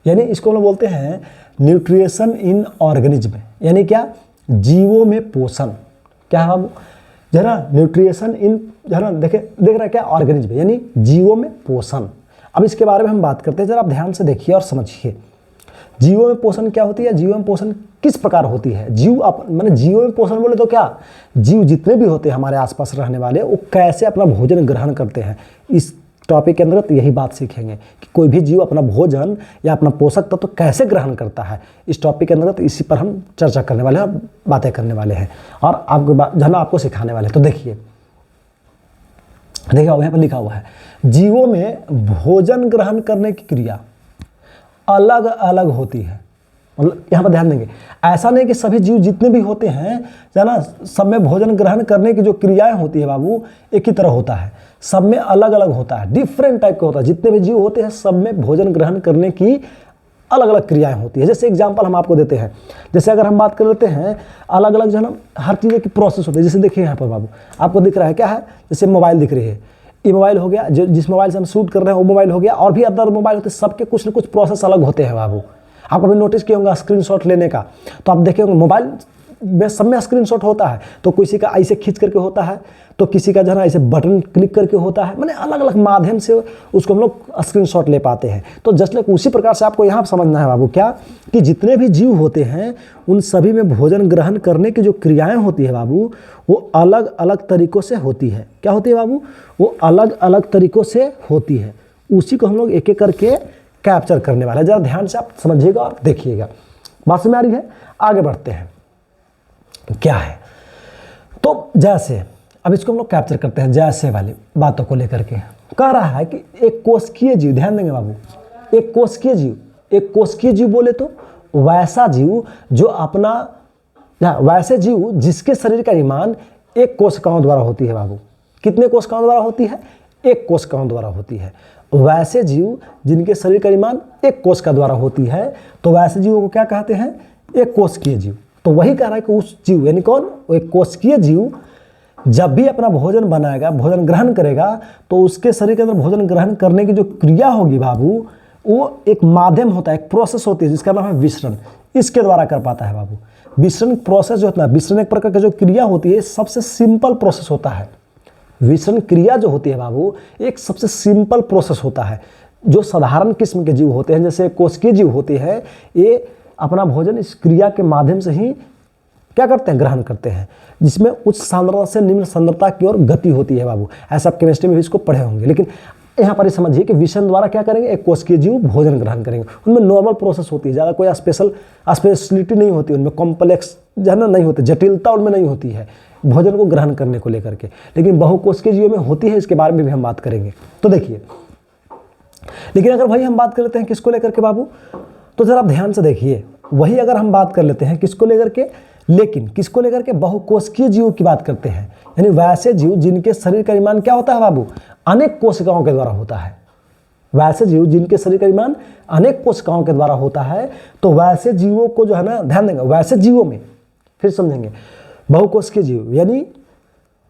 यानी इसको हम बोलते हैं न्यूट्रिशन इन ऑर्गेनिज्म, यानी क्या, जीवों में पोषण। क्या है बाबू, जरा न्यूट्रिशन इन, जरा देख रहा है क्या, ऑर्गेनिज्म यानी जीवों में पोषण। अब इसके बारे में हम बात करते हैं, जरा आप ध्यान से देखिए और समझिए। जीवों में पोषण क्या होती है, जीवों में पोषण किस प्रकार होती है। जीव मैंने जीवों में पोषण बोले तो क्या, जीव जितने भी होते हैं हमारे आसपास रहने वाले वो कैसे अपना भोजन ग्रहण करते हैं। इस टॉपिक के अंदर तो यही बात सीखेंगे कि कोई भी जीव अपना भोजन या अपना पोषक तत्व तो कैसे ग्रहण करता है। इस टॉपिक के अंदर तो इसी पर हम चर्चा करने वाले हैं और बातें करने वाले हैं और आपको जो है ना आपको सिखाने वाले हैं। तो देखिए यहाँ पर लिखा हुआ है, जीवों में भोजन ग्रहण करने की क्रिया अलग अलग होती है। मतलब यहाँ पर ध्यान देंगे, ऐसा नहीं कि सभी जीव जितने भी होते हैं है ना, सब में भोजन ग्रहण करने की जो क्रियाएं होती है बाबू एक ही तरह होता है, सब में अलग अलग होता है, डिफरेंट टाइप का होता है। जितने भी जीव होते हैं सब में भोजन ग्रहण करने की अलग अलग क्रियाएं होती है। जैसे एग्जाम्पल हम आपको देते हैं, जैसे अगर हम बात कर लेते हैं अलग अलग जो है ना हर चीज़ की प्रोसेस होती है। जैसे देखिए यहाँ पर बाबू आपको दिख रहा है क्या है, जैसे मोबाइल दिख रही है, ये मोबाइल हो गया, जिस मोबाइल से हम शूट कर रहे हैं वो मोबाइल हो गया, और भी अदर मोबाइल होते हैं, सबके कुछ न कुछ प्रोसेस अलग होते हैं बाबू। आप कभी नोटिस किए होंगे स्क्रीनशॉट लेने का, तो आप देखे होंगे मोबाइल में सब में स्क्रीनशॉट होता है, तो किसी का ऐसे खींच करके होता है, तो किसी का जो है ना ऐसे बटन क्लिक करके होता है, मैंने अलग अलग माध्यम से उसको हम लोग स्क्रीनशॉट ले पाते हैं। तो जस्ट लाइक उसी प्रकार से आपको यहाँ समझना है बाबू क्या, कि जितने भी जीव होते हैं उन सभी में भोजन ग्रहण करने की जो क्रियाएं होती है बाबू, वो अलग अलग तरीक़ों से होती है। क्या होती है बाबू? वो अलग अलग तरीक़ों से होती है। उसी को हम लोग एक एक करके कैप्चर करने वाले हैं। ज़रा ध्यान से आप समझिएगा और देखिएगा, बात समझ में आ रही है? आगे बढ़ते हैं। क्या है तो जैसे अब इसको हम लोग कैप्चर करते हैं जैसे वाली बातों को लेकर के। कह रहा है कि एक कोशिकीय जीव, ध्यान देंगे बाबू, एक कोशिकीय जीव, एक कोशिकीय जीव बोले तो वैसा जीव जो अपना, वैसे जीव जिसके शरीर का निर्माण एक कोशिकाओं द्वारा होती है बाबू। कितने कोशिकाओं द्वारा होती है? एक कोशिकाओं द्वारा होती है। वैसे जीव जिनके शरीर का निर्माण एक कोशिका द्वारा होती है, तो वैसे जीवों को क्या कहते हैं? एक कोशिकीय जीव। तो वही कह रहा है कि उस जीव यानी कौन? एक कोशिकीय जीव जब भी अपना भोजन बनाएगा, भोजन ग्रहण करेगा, तो उसके शरीर के अंदर भोजन ग्रहण करने की जो क्रिया होगी बाबू, वो एक माध्यम होता है, एक प्रोसेस होती है जिसका नाम है विसरण। इसके द्वारा कर पाता है बाबू। विसरण प्रोसेस जो होता है, विसरण एक प्रकार की जो क्रिया होती है, सबसे सिंपल प्रोसेस होता है। विसरण क्रिया जो होती है बाबू, एक सबसे सिंपल प्रोसेस होता है। जो साधारण किस्म के जीव होते हैं, जैसे कोशिकीय जीव होते हैं, ये अपना भोजन इस क्रिया के माध्यम से ही क्या करते हैं? ग्रहण करते हैं, जिसमें उच्च सांद्रता से निम्न सांद्रता की ओर गति होती है बाबू। ऐसा आप केमिस्ट्री में भी इसको पढ़े होंगे। लेकिन यहाँ पर समझिए कि विसरण द्वारा क्या करेंगे? एक कोशिकीय जीव भोजन ग्रहण करेंगे। उनमें नॉर्मल प्रोसेस होती है, ज़्यादा कोई स्पेशलिटी नहीं होती, उनमें कॉम्प्लेक्स जो है ना नहीं होती, जटिलता उनमें नहीं होती है भोजन को ग्रहण करने को लेकर के। लेकिन बहुकोशिकीय जीवों में होती है, इसके बारे में भी हम बात करेंगे। तो देखिए, लेकिन अगर वही हम बात कर लेते हैं किसको लेकर के बाबू, तो जरा आप ध्यान से देखिए, वही अगर हम बात कर लेते हैं किसको लेकर के, लेकिन किसको लेकर के? बहुकोशिकीय जीवों की बात करते हैं। यानी वैसे जीव जिनके शरीर का निर्माण क्या होता है बाबू? अनेक कोशिकाओं के द्वारा होता है। वैसे जीव जिनके शरीर का निर्माण अनेक कोशिकाओं के द्वारा होता है, तो वैसे जीवों को जो है ना, ध्यान देंगे, वैसे जीवों में फिर समझेंगे, बहुकोशिकीय जीव यानी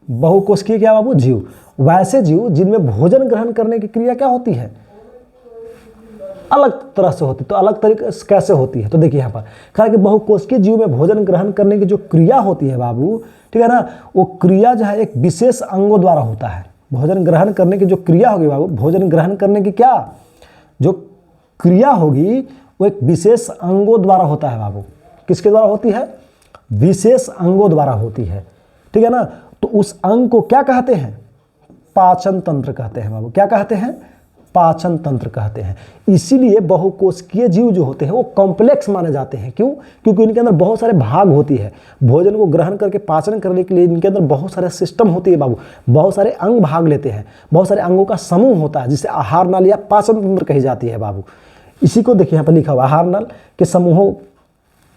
बहुकोशिकीय क्या बाबू? जीव। वैसे जीव जिनमें भोजन ग्रहण करने की क्रिया क्या होती है? अलग तरह से होती है। तो अलग तरीके से कैसे होती है? तो देखिए यहाँ पर कहा कि बहुकोशिकीय जीव में भोजन ग्रहण करने की जो क्रिया होती है बाबू, ठीक है ना, वो क्रिया जो है एक विशेष अंगों द्वारा होता है। भोजन ग्रहण करने की जो क्रिया होगी बाबू, भोजन ग्रहण करने की क्या जो क्रिया होगी, वो एक विशेष अंगों द्वारा होता है बाबू। किसके द्वारा होती है? विशेष अंगों द्वारा होती है, ठीक है ना। तो उस अंग को क्या कहते हैं? पाचन तंत्र कहते हैं बाबू। क्या कहते हैं? पाचन तंत्र कहते हैं। इसीलिए बहुकोशिकीय जीव जो होते हैं वो कॉम्प्लेक्स माने जाते हैं। क्यों? क्योंकि इनके अंदर बहुत सारे भाग होती है। भोजन को ग्रहण करके पाचन करने के लिए इनके अंदर बहुत सारे सिस्टम होती है बाबू, बहुत सारे अंग भाग लेते हैं, बहुत सारे अंगों का समूह होता है, जिसे आहार नाल या पाचन तंत्र कही जाती है बाबू। इसी को देखिए यहाँ पर लिखा हुआ, आहार नाल के समूहों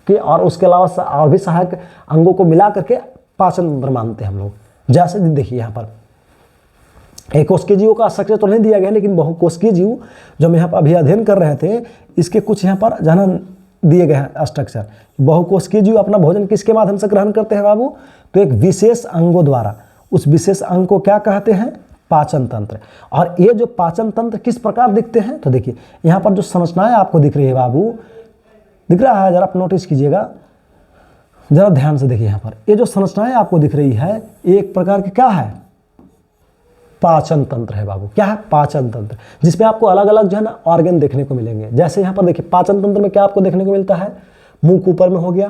के और उसके अलावा और भी सहायक अंगों को मिला करके पाचन तंत्र मानते हैं हम लोग। जैसे देखिए यहाँ पर एक कोशिकीय जीवों का स्ट्रक्चर तो नहीं दिया गया, लेकिन बहुकोशिकीय जीव जो हम यहाँ पर अभी अध्ययन कर रहे थे, इसके कुछ यहाँ पर जाना दिए गए हैं स्ट्रक्चर। बहुकोशिकीय जीव अपना भोजन किसके माध्यम से ग्रहण करते हैं बाबू? तो एक विशेष अंगों द्वारा। उस विशेष अंग को क्या कहते हैं? पाचन तंत्र। और ये जो पाचन तंत्र किस प्रकार दिखते हैं? तो देखिए यहाँ पर जो संरचनाएं आपको दिख रही है बाबू, दिख रहा है, जरा आप नोटिस कीजिएगा, जरा ध्यान से देखिए। यहाँ पर ये जो संरचनाएं आपको दिख रही है, एक प्रकार की क्या है? पाचन तंत्र है बाबू। क्या है? पाचन तंत्र, जिसमें आपको अलग अलग जो है ना ऑर्गन देखने को मिलेंगे। जैसे यहाँ पर देखिए पाचन तंत्र में क्या आपको देखने को मिलता है? मुख ऊपर में हो गया,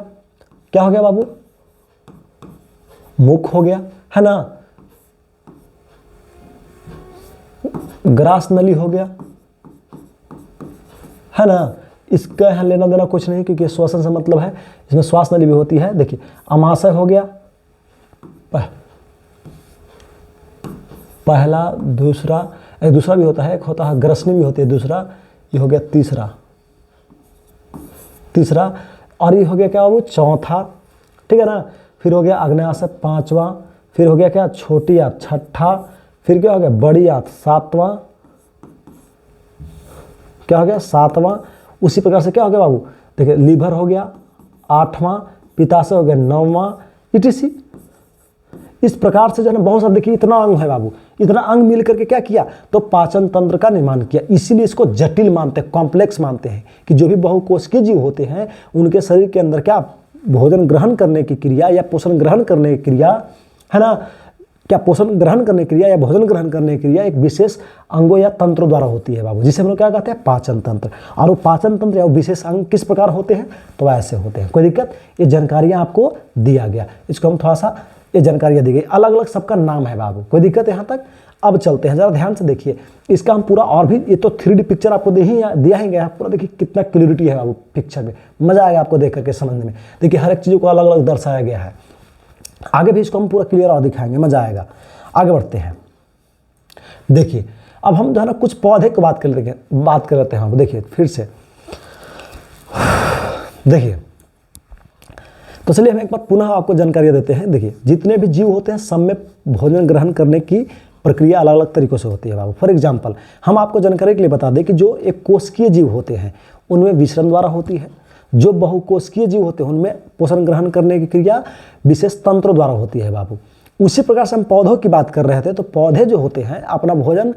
क्या हो गया बाबू? मुख हो गया, है ना। ग्रास नली हो गया, है ना। इसका यहाँ लेना देना कुछ नहीं, क्योंकि श्वसन से मतलब है, इसमें श्वास नली भी होती है। देखिए अमाशय हो गया पहला, दूसरा, एक दूसरा भी होता है, एक होता है ग्रसनी भी होती है, दूसरा, ये हो गया तीसरा, और ये हो गया क्या बाबू? चौथा, ठीक है ना। फिर हो गया अग्न्याशय पांचवा, फिर हो गया क्या? छोटी आंत छठा, फिर क्या हो गया? बड़ी आंत सातवां, क्या हो गया? सातवां। उसी प्रकार से क्या हो गया बाबू? देखिए लीवर हो गया आठवां, पित्ताशय हो गया नौवां, इटीसी। इस प्रकार से जो है ना बहुत सारे, देखिए इतना अंग है बाबू, इतना अंग मिल करके क्या किया? तो पाचन तंत्र का निर्माण किया। इसीलिए इसको जटिल मानते हैं, कॉम्प्लेक्स मानते हैं, कि जो भी बहुकोशिकीय जीव होते हैं उनके शरीर के अंदर क्या भोजन ग्रहण करने की क्रिया या पोषण ग्रहण करने की क्रिया, है ना, क्या पोषण ग्रहण करने की क्रिया या भोजन ग्रहण करने की क्रिया एक विशेष अंगों या तंत्रों द्वारा होती है बाबू, जिसे हम लोग क्या कहते हैं, पाचन तंत्र। और वो पाचन तंत्र या विशेष अंग किस प्रकार होते हैं, तो ऐसे होते हैं। कोई दिक्कत, ये जानकारियाँ आपको दिया गया, इसको हम थोड़ा सा, ये जानकारियाँ दी गई, अलग अलग सबका नाम है बाबू। कोई दिक्कत यहाँ तक। अब चलते हैं, जरा ध्यान से देखिए, इसका हम पूरा और भी, ये तो 3D पिक्चर आपको दिया ही गया, पूरा देखिए कितना क्लियरिटी है बाबू पिक्चर में, मजा आएगा आपको देख करके समझने में। देखिए हर एक चीज़ों को अलग अलग दर्शाया गया है। आगे भी इसको हम पूरा क्लियर और दिखाएंगे, मजा आएगा। आगे बढ़ते हैं। देखिए अब हम जो है ना कुछ पौधे की बात कर लेते हैं। देखिए फिर से देखिए, तो चलिए हम एक बार पुनः आपको जानकारी देते हैं। देखिए जितने भी जीव होते हैं सब में भोजन ग्रहण करने की प्रक्रिया अलग अलग तरीकों से होती है बाबू। फॉर एग्जाम्पल हम आपको जानकारी के लिए बता दें कि जो एक कोशिकीय जीव होते हैं उनमें विसरण द्वारा होती है, जो बहुकोशिकीय जीव होते हैं उनमें पोषण ग्रहण करने की क्रिया विशेष तंत्रों द्वारा होती है बाबू। उसी प्रकार से हम पौधों की बात कर रहे थे, तो पौधे जो होते हैं अपना भोजन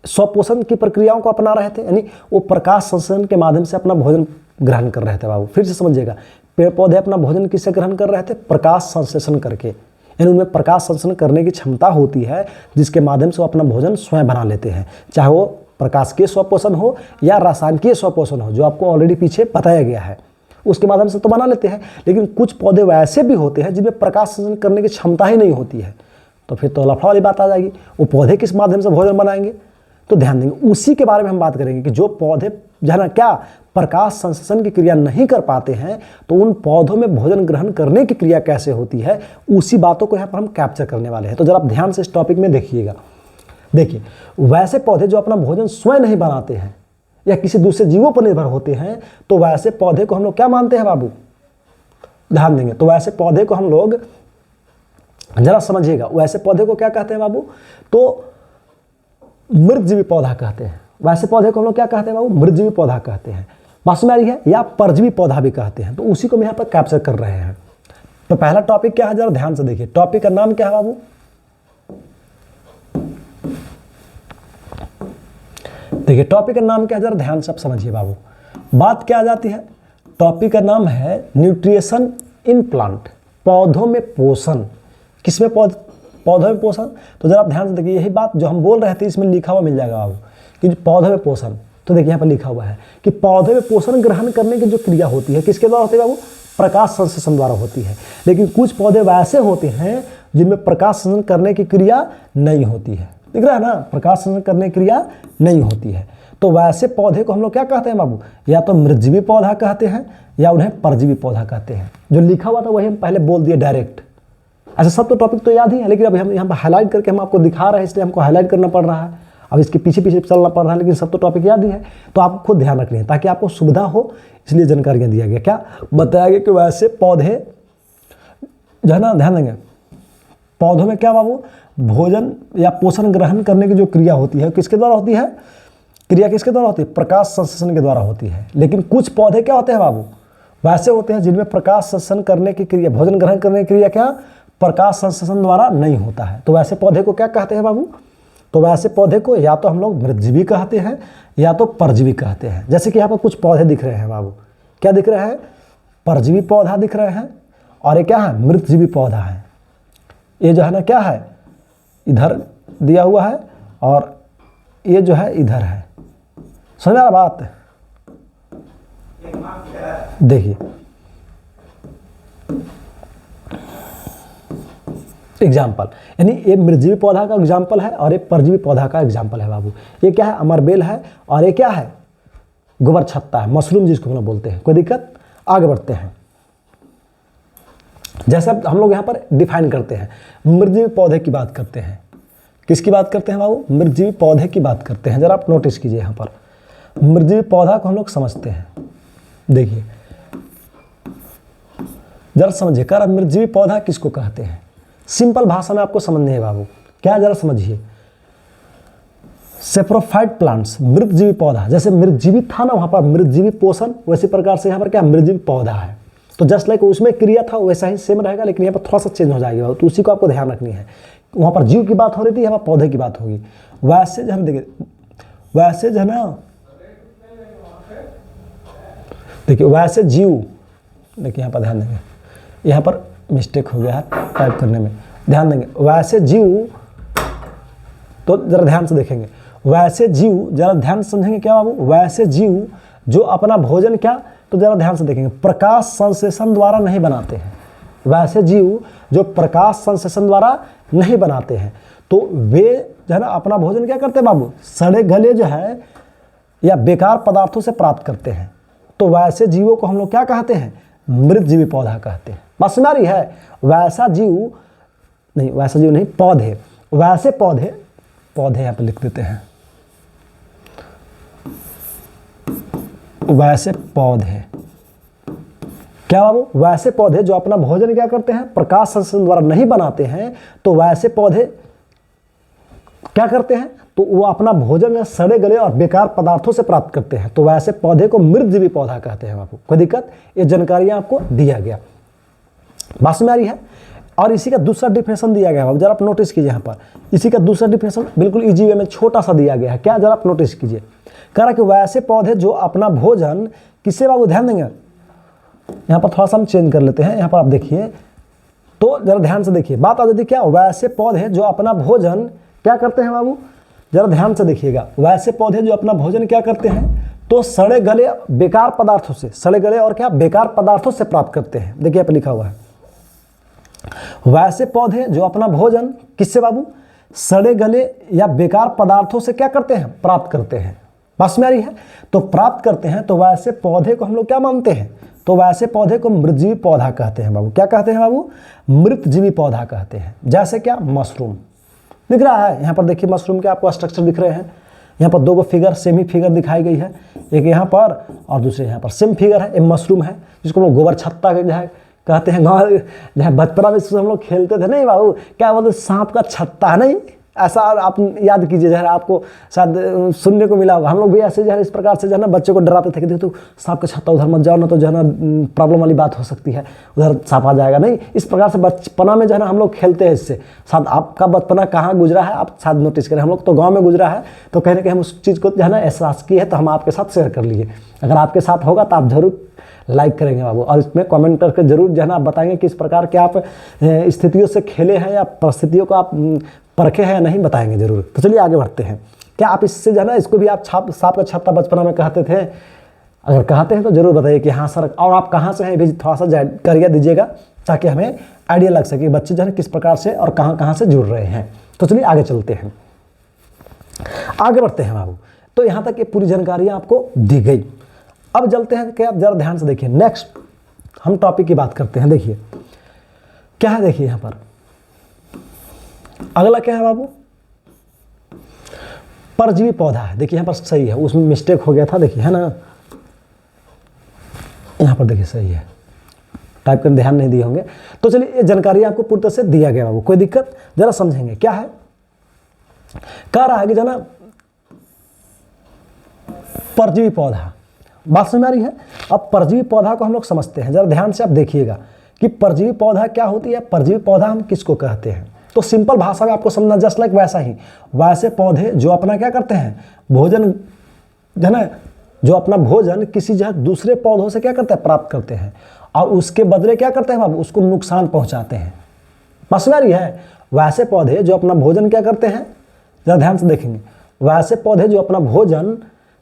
स्वपोषण की प्रक्रियाओं को अपना रहे थे, यानी वो प्रकाश संश्लेषण के माध्यम से अपना भोजन ग्रहण कर रहे थे बाबू। फिर से समझिएगा, पेड़ पौधे अपना भोजन किससे ग्रहण कर रहे थे, प्रकाश संश्लेषण करके, यानी उनमें प्रकाश संश्लेषण करने की क्षमता होती है जिसके माध्यम से वो अपना भोजन स्वयं बना लेते हैं, चाहे वो प्रकाश के स्वपोषण हो या रासायनिक स्वपोषण हो, जो आपको ऑलरेडी पीछे बताया गया है, उसके माध्यम से तो बना लेते हैं। लेकिन कुछ पौधे वैसे भी होते हैं जिनमें प्रकाश संश्लेषण करने की क्षमता ही नहीं होती है, तो फिर तो लफड़ा वाली बात आ जाएगी, वो पौधे किस माध्यम से भोजन बनाएंगे। तो ध्यान देंगे, उसी के बारे में हम बात करेंगे कि जो पौधे जो है ना क्या प्रकाश संश्लेषण की क्रिया नहीं कर पाते हैं, तो उन पौधों में भोजन ग्रहण करने की क्रिया कैसे होती है, उसी बातों को यहाँ पर हम कैप्चर करने वाले हैं। तो जरा आप ध्यान से इस टॉपिक में देखिएगा। देखिए वैसे पौधे जो अपना भोजन स्वयं नहीं बनाते हैं या किसी दूसरे जीवों पर निर्भर होते हैं, तो वैसे पौधे को हम लोग क्या मानते हैं बाबू, ध्यान देंगे। तो वैसे पौधे को हम लोग, जरा समझिएगा, वैसे पौधे को क्या कहते हैं बाबू, तो मृतजीवी पौधा कहते हैं। वैसे पौधे को हम लोग क्या कहते हैं बाबू, मृतजीवी पौधा कहते हैं। बात में आ रही है, या परजीवी पौधा भी कहते हैं। तो उसी को हम यहाँ पर कैप्चर कर रहे हैं। तो पहला टॉपिक क्या है, जरा ध्यान से देखिए। टॉपिक का नाम क्या है बाबू, देखिए टॉपिक का नाम क्या है, जरा ध्यान से आप समझिए बाबू। बात क्या आ जाती है, टॉपिक का नाम है न्यूट्रिशन इन प्लांट, पौधों में पोषण। किसमें पौधों में पोषण, तो जरा आप ध्यान से देखिए, यही बात जो हम बोल रहे थे इसमें लिखा हुआ मिल जाएगा बाबू कि पौधों में पोषण। तो देखिए यहाँ पर लिखा हुआ है कि पौधे में पोषण ग्रहण करने की जो क्रिया होती है किसके द्वारा होती है बाबू, प्रकाश संश्लेषण द्वारा होती है। लेकिन कुछ पौधे वैसे होते हैं जिनमें प्रकाश संश्लेषण करने की क्रिया नहीं होती है, दिख रहा है ना, प्रकाश संश्लेषण करने की क्रिया नहीं होती है। तो वैसे पौधे को हम लोग क्या कहते हैं बाबू, या तो मृतजीवी पौधा कहते हैं या उन्हें परजीवी पौधा कहते हैं। जो लिखा हुआ था वही हम पहले बोल दिए डायरेक्ट। ऐसे सब तो टॉपिक तो याद ही है, लेकिन अभी हम यहाँ पर हाईलाइट करके हम आपको दिखा रहे हैं, इसलिए हमको हाईलाइट करना पड़ रहा है। अब इसके पीछे पीछे चलना पड़ रहा है, लेकिन सब तो टॉपिक याद ही है। तो आपको खुद ध्यान रखनी है ताकि आपको सुविधा हो, इसलिए जानकारियाँ दिया गया। क्या बताया गया कि वैसे पौधे जो है ना, ध्यान देंगे, पौधों में क्या बाबू, भोजन या पोषण ग्रहण करने की जो क्रिया होती है किसके द्वारा होती है, क्रिया किसके द्वारा होती है, प्रकाश संश्लेषण के द्वारा होती है। लेकिन कुछ पौधे क्या होते हैं बाबू, वैसे होते हैं जिनमें प्रकाश संश्लेषण करने की क्रिया, भोजन ग्रहण करने की क्रिया क्या प्रकाश संश्लेषण द्वारा नहीं होता है। तो वैसे पौधे को क्या कहते हैं बाबू, तो वैसे पौधे को या तो हम लोग मृतजीवी कहते हैं या तो परजीवी कहते हैं। जैसे कि यहाँ पर कुछ पौधे दिख रहे हैं बाबू, क्या दिख रहे हैं, परजीवी पौधा दिख रहे हैं, और ये क्या है, मृतजीवी पौधा है। ये जो है ना क्या है, इधर दिया हुआ है और ये जो है इधर है। समझ आ रहा बात, देखिए एग्जाम्पल, यानी ये मृतजीवी पौधा का एग्जाम्पल है और ये परजीवी पौधा का एग्जाम्पल है बाबू। ये क्या है, अमरबेल है, और ये क्या है, गोबर छत्ता है, मशरूम जिसको हम लोग बोलते हैं। कोई दिक्कत, आगे बढ़ते हैं। जैसे हम लोग यहाँ पर डिफाइन करते हैं, मृतजीवी पौधे की बात करते हैं। किसकी बात करते हैं बाबू, मृतजीवी पौधे की बात करते हैं। जरा आप नोटिस कीजिए, यहाँ पर मृतजीवी पौधा को हम लोग समझते हैं। देखिए जरा समझिए, कर मृतजीवी पौधा किसको कहते हैं, सिंपल भाषा में आपको समझने है बाबू। क्या, जरा समझिए, सेप्रोफाइट प्लांट्स, मृतजीवी पौधा। जैसे मृतजीवी था ना वहाँ पर मृतजीवी पोषण, वैसे प्रकार से यहाँ पर क्या मृतजीवी पौधा है। तो जस्ट लाइक उसमें क्रिया था वैसा ही सेम रहेगा, लेकिन यहाँ पर थोड़ा सा चेंज हो जाएगा, तो उसी को आपको ध्यान रखनी है। वहाँ पर जीव की बात हो रही थी, यहाँ पर पौधे की बात होगी। वैसे जो हम देखिए, वैसे जो है ना, देखिए वैसे जीव देखिए यहाँ पर ध्यान देंगे, यहाँ पर मिस्टेक हो गया है टाइप करने में, ध्यान देंगे। वैसे जीव, तो जरा ध्यान से देखेंगे, वैसे जीव, जरा ध्यान से समझेंगे क्या बाबू, वैसे जीव जो अपना भोजन क्या, तो जरा ध्यान से देखेंगे, प्रकाश संश्लेषण द्वारा नहीं बनाते हैं। वैसे जीव जो प्रकाश संश्लेषण द्वारा नहीं बनाते हैं, तो वे जो है ना अपना भोजन क्या करते हैं बाबू, सड़े गले जो है या बेकार पदार्थों से प्राप्त करते हैं। तो वैसे जीवों को हम लोग क्या कहते हैं, मृतजीवी पौधा कहते हैं। बस सुनारी है, वैसा जीव नहीं, वैसा जीव नहीं, पौधे, वैसे पौधे, पौधे यहाँ पर लिख देते हैं, वैसे पौधे क्या बाबू, वैसे पौधे जो अपना भोजन क्या करते हैं, प्रकाश संश्लेषण द्वारा नहीं बनाते हैं, तो वैसे पौधे क्या करते हैं, तो वो अपना भोजन सड़े गले और बेकार पदार्थों से प्राप्त करते हैं। तो वैसे पौधे को मृतजीवी पौधा कहते हैं बाबू। कोई दिक्कत, ये जानकारी आपको दिया गया, बात में आ रही है। और इसी का दूसरा डिफिनेशन दिया गया है, जरा आप नोटिस कीजिए यहाँ पर, इसी का दूसरा डिफिनेशन बिल्कुल इजी वे में छोटा सा दिया गया है। क्या, जरा आप नोटिस कीजिए, कह रहा कि वैसे पौधे जो अपना भोजन किससे बाबू, ध्यान देंगे, यहाँ पर थोड़ा सा हम चेंज कर लेते हैं, यहाँ पर आप देखिए, तो जरा ध्यान से देखिए, बात आ जाती है क्या, वैसे पौधे जो अपना भोजन क्या करते हैं बाबू, जरा ध्यान से देखिएगा, वैसे पौधे जो अपना भोजन क्या करते हैं, तो सड़े गले बेकार पदार्थों से, सड़े गले और क्या बेकार पदार्थों से प्राप्त करते हैं। देखिए यहाँ पर लिखा हुआ है, वैसे पौधे जो अपना भोजन किससे बाबू, सड़े गले या बेकार पदार्थों से क्या करते हैं, प्राप्त करते हैं। बस में आ रही है, तो प्राप्त करते हैं, तो वैसे पौधे को हम लोग क्या मानते हैं, तो वैसे पौधे को मृतजीवी पौधा कहते हैं बाबू। क्या कहते हैं बाबू, मृतजीवी पौधा कहते हैं। जैसे क्या, मशरूम दिख रहा है यहाँ पर, देखिए मशरूम के आपको स्ट्रक्चर दिख रहे हैं, यहाँ पर दो गो फिगर, सेम ही फिगर दिखाई गई है, एक यहाँ पर और दूसरे यहाँ पर, सेम फिगर है, एक मशरूम है जिसको हम लोग गोबर छत्ता जो है कहते हैं। गाँव जहाँ बचपना में हम लोग खेलते थे नहीं बाबू, क्या बोलते, सांप का छत्ता, नहीं ऐसा आप याद कीजिए, जो है आपको शायद सुनने को मिला होगा। हम लोग भी ऐसे जो है इस प्रकार से जो है ना बच्चे को डराते थे कि देखो तो सांप का छत्ता, उधर मत जाओ ना तो जो है ना प्रॉब्लम वाली बात हो सकती है, उधर सांप आ जाएगा। नहीं, इस प्रकार से बचपना में जो है ना हम लोग खेलते हैं इससे। शायद आपका बचपना कहाँ गुजरा है आप शायद नोटिस करें, हम लोग तो गाँव में गुजरा है, तो कहीं ना कहीं हम उस चीज़ को जो है ना एहसास किए है, तो हम आपके साथ शेयर कर लिए। अगर आपके साथ होगा तो आप जरूर लाइक करेंगे बाबू, और इसमें कमेंट करके जरूर जो है ना आप बताएंगे किस प्रकार के आप स्थितियों से खेले हैं या परिस्थितियों को आप परखे हैं या नहीं, बताएंगे जरूर। तो चलिए आगे बढ़ते हैं। क्या आप इससे जो है ना, इसको भी आप सांप का छत्ता बचपना में कहते थे? अगर कहते हैं तो जरूर बताइए कि हाँ सर, और आप कहाँ से हैं भी थोड़ा सा जानकारी दीजिएगा, ताकि हमें आइडिया लग सके बच्चे जो है किस प्रकार से और कहाँ से जुड़ रहे हैं। तो चलिए आगे चलते हैं, आगे बढ़ते हैं बाबू। तो यहाँ तक ये पूरी जानकारी आपको दी गई। अब चलते हैं, क्या जरा ध्यान से देखिए, नेक्स्ट हम टॉपिक की बात करते हैं। देखिए क्या है, देखिए यहाँ पर अगला क्या है बाबू, परजीवी पौधा है। देखिए यहाँ पर सही है, उसमें मिस्टेक हो गया था, देखिए है ना, यहाँ पर देखिए सही है, टाइप कर ध्यान नहीं दिए होंगे। तो चलिए ये जानकारी आपको पूरी तरह से दिया गया बाबू, कोई दिक्कत, जरा समझेंगे। क्या है, कह रहा है कि जना परजीवी पौधा, बात समझ में आ रही है। अब परजीवी पौधा को हम लोग समझते हैं, जरा ध्यान से आप देखिएगा कि परजीवी पौधा क्या होती है, परजीवी पौधा हम किसको कहते हैं। तो सिंपल भाषा में आपको समझना, जस्ट लाइक वैसा ही, वैसे पौधे जो अपना क्या करते हैं, भोजन है ना, जो अपना भोजन किसी जगह दूसरे पौधों से क्या करते हैं, प्राप्त करते हैं, और उसके बदले क्या करते हैं बाबू, उसको नुकसान पहुंचाते हैं। बस समझ रही है, वैसे पौधे जो अपना भोजन क्या करते हैं, जरा ध्यान से देखेंगे, वैसे पौधे जो अपना भोजन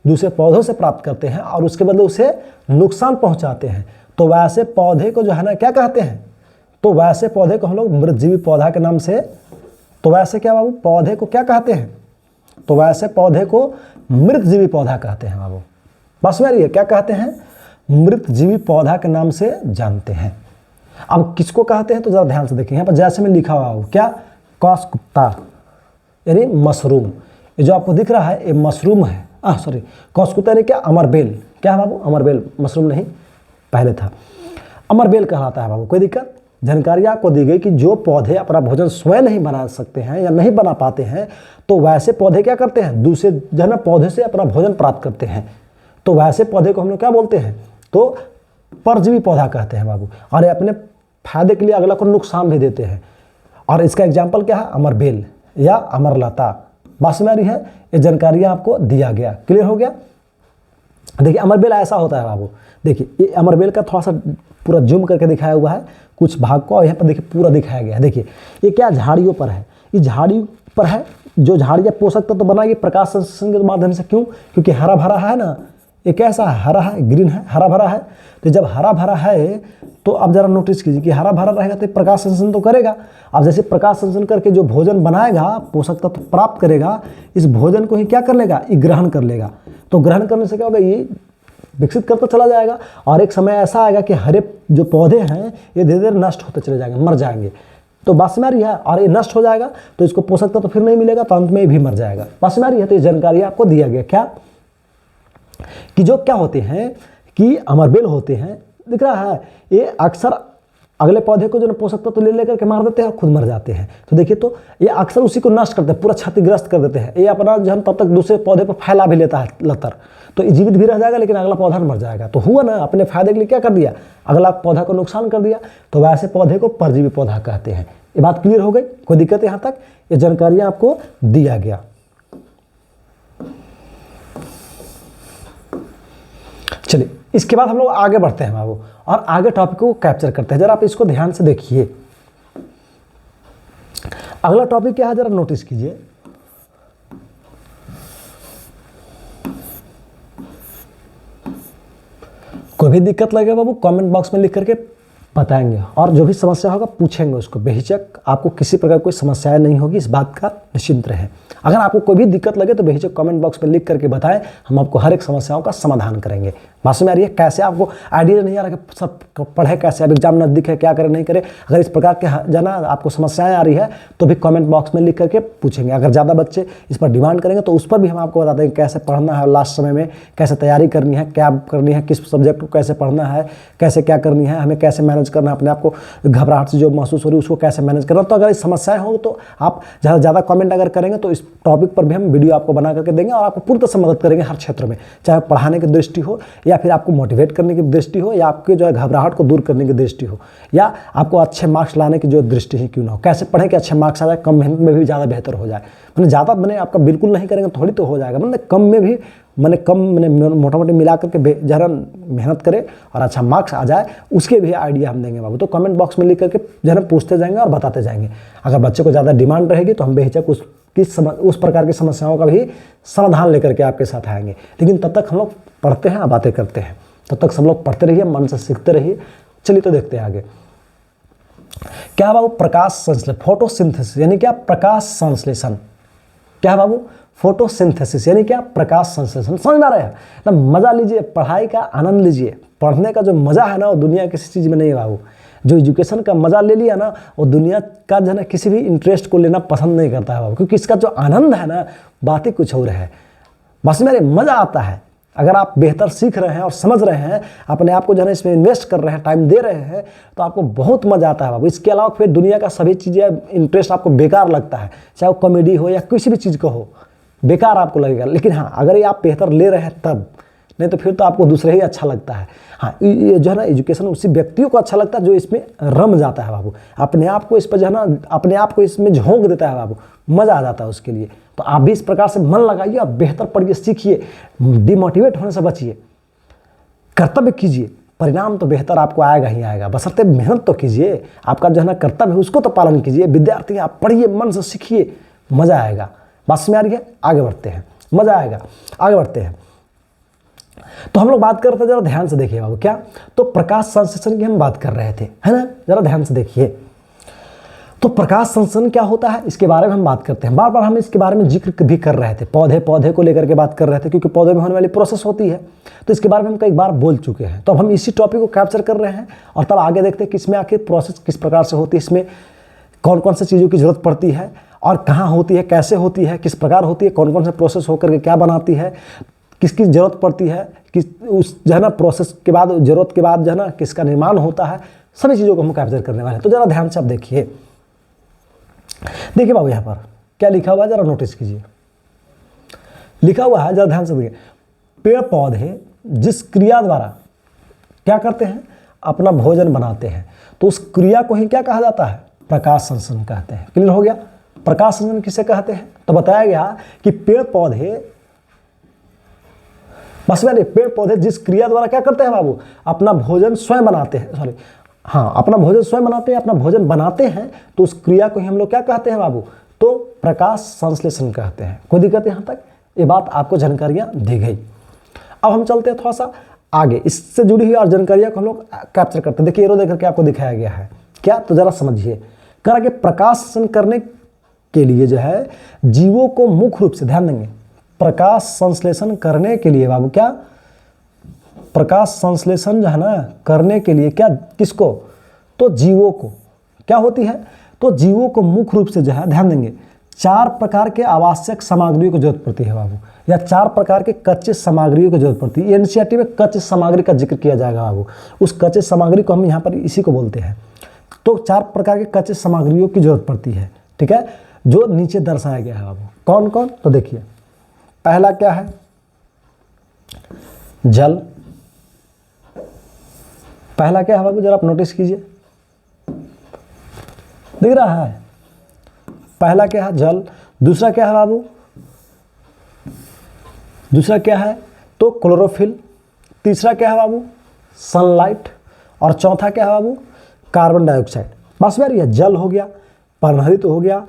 दूसरे पौधों से प्राप्त करते हैं और उसके बदले उसे नुकसान पहुंचाते हैं, तो वैसे पौधे को जो है ना क्या कहते हैं, तो वैसे पौधे को हम लोग मृतजीवी पौधा के नाम से, तो वैसे क्या बाबू, पौधे को क्या कहते हैं, तो वैसे पौधे को मृतजीवी पौधा कहते हैं बाबू। बस में रहिए, क्या कहते हैं, मृतजीवी पौधा के नाम से जानते हैं। अब किसको कहते हैं, तो जरा ध्यान से देखिए, यहाँ पर जैसे में लिखा हुआ हो, क्या, कॉस्कुत्ता यानी मशरूम, ये जो आपको दिख रहा है ये मशरूम है, सॉरी कॉस्कुत्ता यानी क्या, अमरबेल। क्या है बाबू, अमरबेल, मशरूम नहीं पहले था, अमरबेल कहलाता है बाबू। कोई दिक्कत, जानकारी आपको दी गई कि जो पौधे अपना भोजन स्वयं नहीं बना सकते हैं या नहीं बना पाते हैं, तो वैसे पौधे क्या करते हैं, दूसरे जो है पौधे से अपना भोजन प्राप्त करते हैं, तो वैसे पौधे को हम लोग क्या बोलते हैं, तो परजीवी पौधा कहते हैं बाबू। और ये अपने फायदे के लिए अगला को नुकसान भी देते हैं, और इसका एग्जाम्पल क्या है, अमरबेल या अमरलता। बात समझ आ रही है, ये जानकारी आपको दिया गया, क्लियर हो गया। देखिए अमरबेल ऐसा होता है बाबू, देखिए ये अमरबेल का थोड़ा सा पूरा जूम करके दिखाया हुआ है कुछ भाग को, और यहाँ पर देखिए पूरा दिखाया गया है। देखिए ये क्या झाड़ियों पर है, ये झाड़ी पर है, जो झाड़ियाँ पोषक तत्व तो बनाएगी प्रकाश संश्लेषण के माध्यम से। क्यों? क्योंकि हरा भरा है ना, ये कैसा है, हरा है, ग्रीन है, हरा भरा है। तो जब हरा भरा है तो अब जरा नोटिस कीजिए कि हरा भरा रहेगा तो प्रकाश संश्लेषण तो करेगा। अब जैसे प्रकाश संश्लेषण करके जो भोजन बनाएगा, पोषक तत्व प्राप्त करेगा, इस भोजन को ही क्या कर लेगा, ये ग्रहण कर लेगा। तो ग्रहण करने से क्या होगा, ये विकसित करता चला जाएगा, और एक समय ऐसा आएगा कि हरे जो पौधे हैं ये धीरे धीरे नष्ट होते चले जाएंगे, मर जाएंगे। तो बात में आ रही है, और ये नष्ट हो जाएगा तो इसको पोषक तत्व तो फिर नहीं मिलेगा, तो अंत में भी मर जाएगा। बात में आ रही है। तो ये जानकारी आपको दिया गया क्या, कि जो क्या होते हैं कि अमरबेल होते हैं, दिख रहा है, ये अक्सर अगले पौधे को जो पोषक तत्व तो ले लेकर के मार देते हैं और खुद मर जाते हैं। तो देखिए, तो ये अक्सर उसी को नष्ट करते हैं, पूरा क्षतिग्रस्त कर देते हैं। ये अपना जो हम तब तक दूसरे पौधे पर फैला भी लेता है लतर, तो जीवित भी रह जाएगा लेकिन अगला पौधा मर जाएगा। तो हुआ ना, अपने फायदे के लिए क्या कर दिया, अगला पौधा को नुकसान कर दिया। तो वैसे पौधे को परजीवी पौधा कहते हैं। ये बात क्लियर हो गई, कोई दिक्कत है यहाँ तक? ये जानकारियाँ आपको दिया गया। चलिए इसके बाद हम लोग आगे बढ़ते हैं बाबू, और आगे टॉपिक को कैप्चर करते हैं। जरा आप इसको ध्यान से देखिए। अगला टॉपिक क्या है, जरा नोटिस कीजिए। कोई भी दिक्कत लगे बाबू कमेंट बॉक्स में लिख करके बताएंगे, और जो भी समस्या होगा पूछेंगे उसको बेहिचक। आपको किसी प्रकार कोई समस्याएं नहीं होगी, इस बात का निश्चिंत रहें। अगर आपको कोई भी दिक्कत लगे तो बेहिचक कमेंट बॉक्स में लिख करके बताएं, हम आपको हर एक समस्याओं का समाधान करेंगे। बात में आ रही है? कैसे आपको आइडिया नहीं आ रहा कि सब पढ़े कैसे, अब एग्जाम नजदीक है, क्या करें नहीं करें, अगर इस प्रकार के जाना आपको समस्याएं आ रही है तो भी कमेंट बॉक्स में लिख करके पूछेंगे। अगर ज़्यादा बच्चे इस पर डिमांड करेंगे तो उस पर भी हम आपको बताते हैं कैसे पढ़ना है, लास्ट समय में कैसे तैयारी करनी है, क्या करनी है, किस सब्जेक्ट को कैसे पढ़ना है, कैसे क्या करनी है, हमें कैसे मैनेज करना है, अपने आप को घबराहट से जो महसूस हो रही है उसको कैसे मैनेज करना। तो अगर इस समस्याएं हो तो आप ज़्यादा कमेंट अगर करेंगे तो इस टॉपिक पर भी हम वीडियो आपको बना करके देंगे, और आपको पूरी तरह से मदद करेंगे हर क्षेत्र में, चाहे पढ़ाने की दृष्टि हो, या फिर आपको मोटिवेट करने की दृष्टि हो, या आपके जो है घबराहट को दूर करने की दृष्टि हो, या आपको अच्छे मार्क्स लाने की जो दृष्टि ही क्यों ना हो। कैसे पढ़ें कि अच्छे मार्क्स आ जाए, कम मेहनत में भी ज़्यादा बेहतर हो जाए। मैंने ज़्यादा मैंने आपका बिल्कुल नहीं करेंगे थोड़ी तो हो जाएगा, मैंने कम में भी मैंने मोटा मोटी मिला करके ज़रा मेहनत करे और अच्छा मार्क्स आ जाए, उसके भी आइडिया हम देंगे बाबू। तो कमेंट बॉक्स में लिख करके ज़रा पूछते जाएंगे और बताते जाएंगे। अगर बच्चे को ज़्यादा डिमांड रहेगी तो हम बेहिचक उस प्रकार की समस्याओं का भी समाधान लेकर के आपके साथ आएंगे। लेकिन तब तक हम लोग पढ़ते हैं, बातें करते हैं, तब तक सब लोग पढ़ते रहिए, मन से सीखते रहिए। चलिए तो देखते हैं आगे क्या बाबू, प्रकाश संश्लेषण, फोटोसिंथेसिस यानी क्या, प्रकाश संश्लेषण। क्या है बाबू, फोटोसिंथेसिस यानी क्या, प्रकाश संश्लेषण। समझ में आ रहा है ना? मजा लीजिए, पढ़ाई का आनंद लीजिए। पढ़ने का जो मजा है ना वो दुनिया किसी चीज़ में नहीं है बाबू। जो एजुकेशन का मजा ले लिया ना वो दुनिया का जो है ना किसी भी इंटरेस्ट को लेना पसंद नहीं करता है बाबू, क्योंकि इसका जो आनंद है ना बात ही कुछ और है। बस मेरे मज़ा आता है अगर आप बेहतर सीख रहे हैं और समझ रहे हैं, अपने आप को जो है इसमें इन्वेस्ट कर रहे हैं, टाइम दे रहे हैं, तो आपको बहुत मज़ा आता है बाबू। इसके अलावा फिर दुनिया का सभी चीज़ें इंटरेस्ट आपको बेकार लगता है, चाहे वो कॉमेडी हो या किसी भी चीज़ का हो, बेकार आपको लगेगा। लेकिन हाँ, अगर ये आप बेहतर ले रहे हैं तब, नहीं तो फिर तो आपको दूसरे ही अच्छा लगता है। हाँ, ये जो है ना एजुकेशन उसी व्यक्तियों को अच्छा लगता है जो इसमें रम जाता है बाबू, अपने आप को इस पर जो है ना अपने आप को इसमें झोंक देता है बाबू, मज़ा आ जाता है उसके लिए। तो आप भी इस प्रकार से मन लगाइए और बेहतर पढ़िए, सीखिए, डिमोटिवेट होने से बचिए, कर्तव्य कीजिए, परिणाम तो बेहतर आपको आएगा ही आएगा। बशर्ते मेहनत तो कीजिए, आपका जो है ना कर्तव्य है उसको तो पालन कीजिए। विद्यार्थी आप पढ़िए, मन से सीखिए, मज़ा आएगा। बात में आ रही है? आगे बढ़ते हैं, मज़ा आएगा, आगे बढ़ते हैं। तो हम लोग बात करते हैं, जरा ध्यान से देखिए बाबू, क्या तो प्रकाश संश्लेषण की हम बात कर रहे थे, है ना? जरा ध्यान से देखिए। तो प्रकाश संश्लेषण क्या होता है इसके बारे में हम बात करते हैं। बार बार हम इसके बारे में जिक्र भी कर रहे थे, पौधे को लेकर के बात कर रहे थे, क्योंकि पौधे में होने वाली प्रोसेस होती है, तो इसके बारे में हम कई बार बोल चुके हैं। तो अब हम इसी टॉपिक को कैप्चर कर रहे हैं और तब आगे देखते हैं कि इसमें आखिर प्रोसेस किस प्रकार से होती है, इसमें कौन कौन सी चीज़ों की जरूरत पड़ती है और कहाँ होती है, कैसे होती है, किस प्रकार होती है, कौन कौन से प्रोसेस होकर के क्या बनाती है, किसकी ज़रूरत पड़ती है, किस उस जो है ना प्रोसेस के बाद, ज़रूरत के बाद जो है ना किसका निर्माण होता है, सभी चीज़ों को हम कैप्चर करने वाले हैं। तो ज़रा ध्यान से आप देखिए, देखिए बाबू यहाँ पर क्या लिखा हुआ है, जरा नोटिस कीजिए। लिखा हुआ है, जरा ध्यान से देखिए, पेड़ पौधे जिस क्रिया द्वारा क्या करते हैं, अपना भोजन बनाते हैं, तो उस क्रिया को ही क्या कहा जाता है, प्रकाश संश्लेषण कहते हैं। क्लियर हो गया? प्रकाश संश्लेषण किसे कहते हैं? तो बताया गया कि पेड़ पौधे बस यार पेड़ पौधे जिस क्रिया द्वारा क्या करते हैं बाबू, अपना भोजन स्वयं बनाते हैं, सॉरी हाँ, अपना भोजन स्वयं बनाते हैं, अपना भोजन बनाते हैं, तो उस क्रिया को ही हम लोग क्या कहते हैं बाबू, तो प्रकाश संश्लेषण कहते हैं। कोई दिक्कत यहाँ तक? ये बात आपको जानकारियाँ दी गई। अब हम चलते हैं थोड़ा सा आगे, इससे जुड़ी हुई और जानकारियाँ को हम लोग कैप्चर करते हैं। देखिए एरो देकर के आपको दिखाया गया है क्या, तो जरा समझिए। कह रहा कि प्रकाश संश्लेषण करने के लिए जो है जीवों को मुख्य रूप से, ध्यान देंगे, प्रकाश संश्लेषण करने के लिए बाबू क्या, प्रकाश संश्लेषण जो है ना करने के लिए क्या, किसको, तो जीवों को क्या होती है, तो जीवों को मुख्य रूप से जो है, ध्यान देंगे, 4 प्रकार के आवश्यक सामग्रियों की जरूरत पड़ती है बाबू, या 4 प्रकार के कच्चे सामग्रियों की जरूरत पड़ती है। एनसीईआरटी में कच्चे सामग्री का जिक्र किया जाएगा बाबू, उस कच्चे सामग्री को हम यहाँ पर इसी को बोलते हैं। तो 4 प्रकार के कच्चे सामग्रियों की जरूरत पड़ती है, ठीक है, जो नीचे दर्शाया गया है बाबू। कौन कौन, तो देखिए पहला क्या है, जल। पहला क्या है बाबू, जरा आप नोटिस कीजिए, दिख रहा है, पहला क्या है, जल। दूसरा क्या है बाबू, दूसरा क्या है, तो क्लोरोफिल। तीसरा क्या है बाबू, सनलाइट। और चौथा क्या है बाबू, कार्बन डाइऑक्साइड। बस यार ये जल हो गया, पर्णहरित हो गया,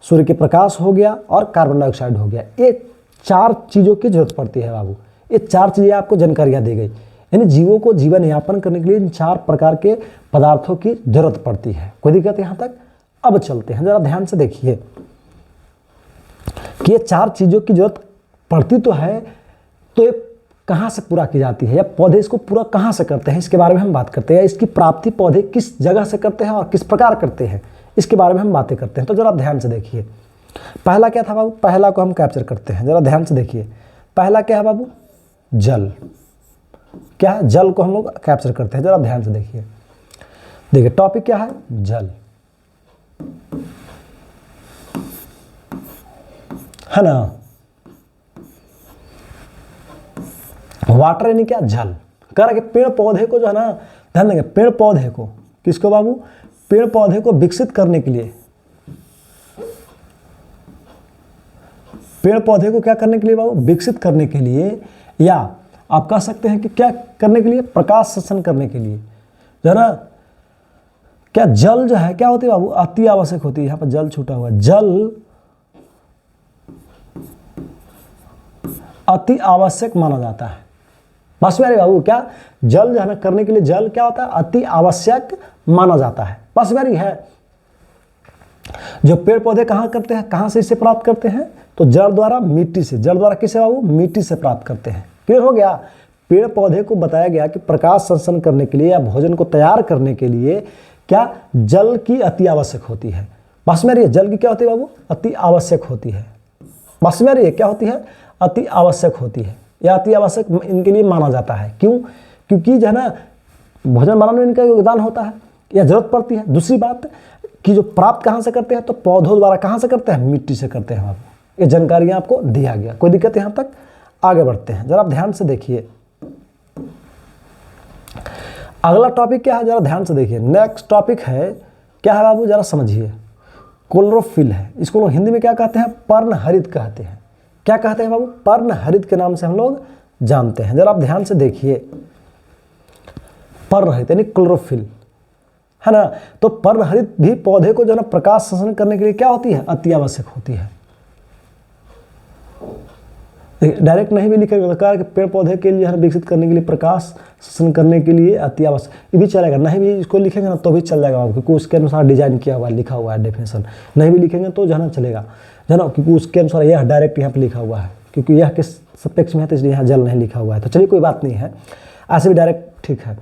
सूर्य के प्रकाश हो गया और कार्बन डाइऑक्साइड हो गया। ये 4 चीज़ों की जरूरत पड़ती है बाबू। ये 4 चीज़ें आपको जानकारियाँ दी गई, यानी जीवों को जीवन यापन करने के लिए इन 4 प्रकार के पदार्थों की जरूरत पड़ती है। कोई दिक्कत यहाँ तक? अब चलते हैं, जरा ध्यान से देखिए कि ये 4 चीज़ों की जरूरत पड़ती तो है, तो ये कहाँ से पूरा की जाती है, या पौधे इसको पूरा कहाँ से करते हैं, इसके बारे में हम बात करते हैं। इसकी प्राप्ति पौधे किस जगह से करते हैं और किस प्रकार करते हैं, इसके बारे में हम बातें करते हैं। तो जरा ध्यान से देखिए, पहला क्या था बाबू, पहला को हम कैप्चर करते हैं, जरा ध्यान से देखिए। पहला क्या है बाबू, जल। क्या है, जल को हम लोग कैप्चर करते हैं, जरा ध्यान से देखिए। देखिए टॉपिक क्या है, जल, है ना, वाटर यानी क्या, जल। कह रहा कि पेड़ पौधे को जो है ना, ध्यान देंगे, पेड़ पौधे को, किसको बाबू, पेड़ पौधे को विकसित करने के लिए, पेड़ पौधे को क्या करने के लिए बाबू, विकसित करने के लिए, या आप कह सकते हैं कि क्या करने के लिए, प्रकाश संश्लेषण करने के लिए, जो है ना, क्या जल जो है क्या होती है बाबू, अति आवश्यक होती है। यहाँ पर जल छूटा हुआ, जल अति आवश्यक माना जाता है। बस यार बाबू क्या, जल जो है ना करने के लिए, जल क्या होता है, अति आवश्यक माना जाता है। बस यार है, जो पेड़ पौधे कहाँ करते हैं, कहाँ से इसे प्राप्त करते हैं, तो जड़ द्वारा, मिट्टी से। जड़ द्वारा किसे बाबू, मिट्टी से प्राप्त करते हैं। क्लियर हो गया। पेड़ पौधे को बताया गया कि प्रकाश संश्लेषण करने के लिए या भोजन को तैयार करने के लिए क्या, जल की अति आवश्यक होती है। बस में ये जल की क्या होती है बाबू, अति आवश्यक होती है। बस में ये क्या होती है, अति आवश्यक होती है, या अति आवश्यक इनके लिए माना जाता है। क्यों, क्योंकि जो है ना भोजन बनाने में इनका योगदान होता है या जरूरत पड़ती है। दूसरी बात कि जो प्राप्त कहाँ से करते हैं, तो पौधों द्वारा कहाँ से करते हैं, मिट्टी से करते हैं बाबू। ये जानकारियाँ आपको दिया गया। कोई दिक्कत यहाँ तक? आगे बढ़ते हैं, जरा आप ध्यान से देखिए। अगला टॉपिक क्या है, जरा ध्यान से देखिए। नेक्स्ट टॉपिक है क्या है बाबू, जरा समझिए, क्लोरोफिल है। इसको लोग हिंदी में क्या कहते हैं, पर्णहरित कहते हैं। क्या कहते हैं बाबू, पर्णहरित के नाम से हम लोग जानते हैं। जरा आप ध्यान से देखिए, पर्णहरित यानी क्लोरोफिल, है ना। तो पर्णहरित भी पौधे को जो है ना प्रकाश संश्लेषण करने के लिए क्या होती है, अति आवश्यक होती है। डायरेक्ट नहीं भी लिखेगा कि पेड़ पौधे के लिए विकसित करने के लिए, प्रकाश संश्लेषण करने के लिए अति आवश्यक, ये भी चलेगा। नहीं भी इसको लिखेंगे ना तो भी चल जाएगा, क्योंकि उसके अनुसार डिजाइन किया हुआ है, लिखा हुआ है डेफिनेशन। नहीं भी लिखेंगे तो जो है ना चलेगा, जो है ना, क्योंकि उसके अनुसार यह डायरेक्ट यहाँ पे लिखा हुआ है, क्योंकि यह किस सपेक्ष में है तो इसलिए यहाँ जल नहीं लिखा हुआ है। तो चलिए कोई बात नहीं है, ऐसे भी डायरेक्ट ठीक है।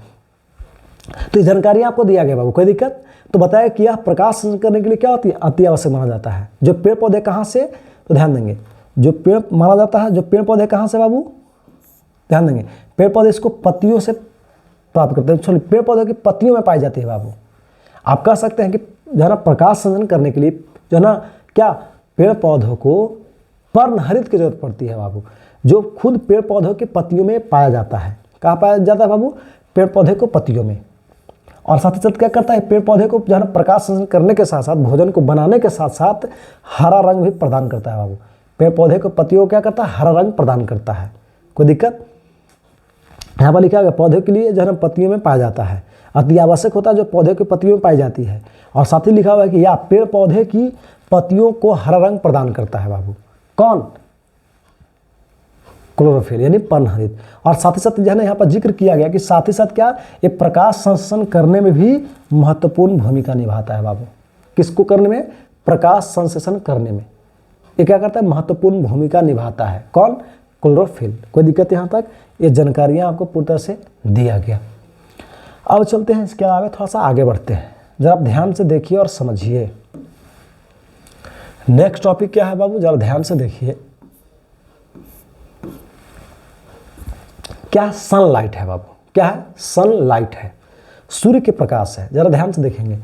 तो ये जानकारी आपको दिया गया बाबू, कोई दिक्कत? तो बताया कि यह प्रकाश संश्लेषण करने के लिए क्या होती है, अति आवश्यक माना जाता है। जो पेड़ पौधे कहाँ से, तो ध्यान देंगे, जो पेड़ माना जाता है, जो पेड़ पौधे कहाँ से बाबू, ध्यान देंगे, पेड़ पौधे इसको पत्तियों से प्राप्त करते हैं। सॉरी, पेड़ पौधे की पत्तियों में पाई जाती है बाबू। आप कह सकते हैं कि जो है ना प्रकाश संश्लेषण करने के लिए जो है ना क्या, पेड़ पौधों को पर्णहरित की जरूरत पड़ती है बाबू, जो खुद पेड़ पौधों के पत्तियों में पाया जाता है। कहाँ पाया जाता है बाबू, पेड़ पौधे को पत्तियों में। और साथ ही साथ क्या करता है, पेड़ पौधे को जो है ना प्रकाश संश्लेषण करने के साथ साथ, भोजन को बनाने के साथ साथ हरा रंग भी प्रदान करता है बाबू। पेड़ पौधे को पत्तियों को क्या करता है, हरा रंग प्रदान करता है। कोई दिक्कत? यहाँ पर लिखा गया पौधे के लिए जो है ना पत्तियों में पाया जाता है, अति आवश्यक होता है जो पौधे के पत्तियों में पाई जाती है। और साथ ही लिखा हुआ है कि यह पेड़ पौधे की पत्तियों को हरा रंग प्रदान करता है बाबू। कौन? क्लोरोफिल यानी पर्णहरित। और साथ ही साथ जो है ना यहाँ पर जिक्र किया गया कि साथ ही साथ क्या, ये प्रकाश संश्लेषण करने में भी महत्वपूर्ण भूमिका निभाता है बाबू। किसको करने में? प्रकाश संश्लेषण करने में ये क्या करता है? महत्वपूर्ण भूमिका निभाता है। कौन? क्लोरोफिल। कोई दिक्कत यहाँ तक? ये जानकारियाँ आपको पूरी तरह से दिया गया। अब चलते हैं इसके अलावा थोड़ा सा आगे बढ़ते हैं, जरा आप ध्यान से देखिए और समझिए। नेक्स्ट टॉपिक क्या है बाबू, जरा ध्यान से देखिए। क्या? सनलाइट है बाबू। क्या है? सनलाइट है, सूर्य के प्रकाश है। जरा ध्यान से देखेंगे।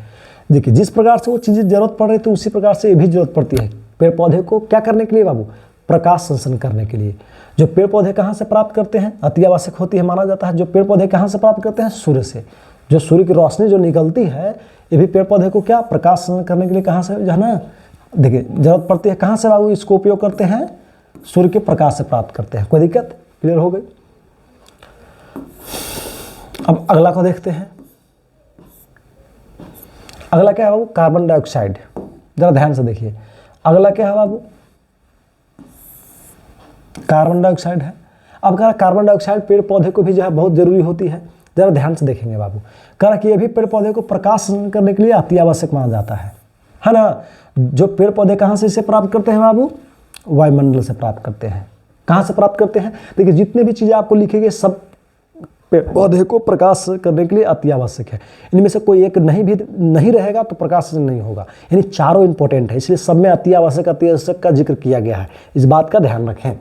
देखिए जिस प्रकार से वो चीज़ें जरूरत पड़ रही है तो उसी प्रकार से ये भी जरूरत पड़ती है पेड़ पौधे को क्या करने के लिए बाबू? प्रकाश संश्लेषण करने के लिए। जो पेड़ पौधे कहाँ से प्राप्त करते हैं? अति आवश्यक होती है माना जाता है। जो पेड़ पौधे कहाँ से प्राप्त करते हैं? सूर्य से। जो सूर्य की रोशनी जो निकलती है ये भी पेड़ पौधे को क्या प्रकाश संश्लेषण करने के लिए कहाँ से जो है ना, देखिए जरूरत पड़ती है। कहाँ से बाबू इसको उपयोग करते हैं? सूर्य के प्रकाश से प्राप्त करते हैं। कोई दिक्कत? क्लियर हो गई। अब अगला को देखते हैं। अगला क्या है बाबू? Carbon dioxide. जरा ध्यान से देखिए, अगला क्या है बाबू? कार्बन डाइऑक्साइड है। अब कह रहा कार्बन डाइऑक्साइड पेड़ पौधे को भी जो है बहुत जरूरी होती है। जरा ध्यान से देखेंगे बाबू। कह रहा कि ये भी पेड़ पौधे को प्रकाश संश्लेषण करने के लिए अति आवश्यक माना जाता है ना। जो पेड़ पौधे कहाँ से इसे प्राप्त करते हैं बाबू? वायुमंडल से प्राप्त करते हैं। कहाँ से प्राप्त करते हैं? देखिए जितने भी चीज़ें आपको लिखेंगे सब पेड़ पौधे को प्रकाश करने के लिए अति आवश्यक है। इनमें से कोई एक नहीं रहेगा तो प्रकाश नहीं होगा। यानी चारों इंपॉर्टेंट है, इसलिए सब में अति आवश्यक का जिक्र किया गया है। इस बात का ध्यान रखें।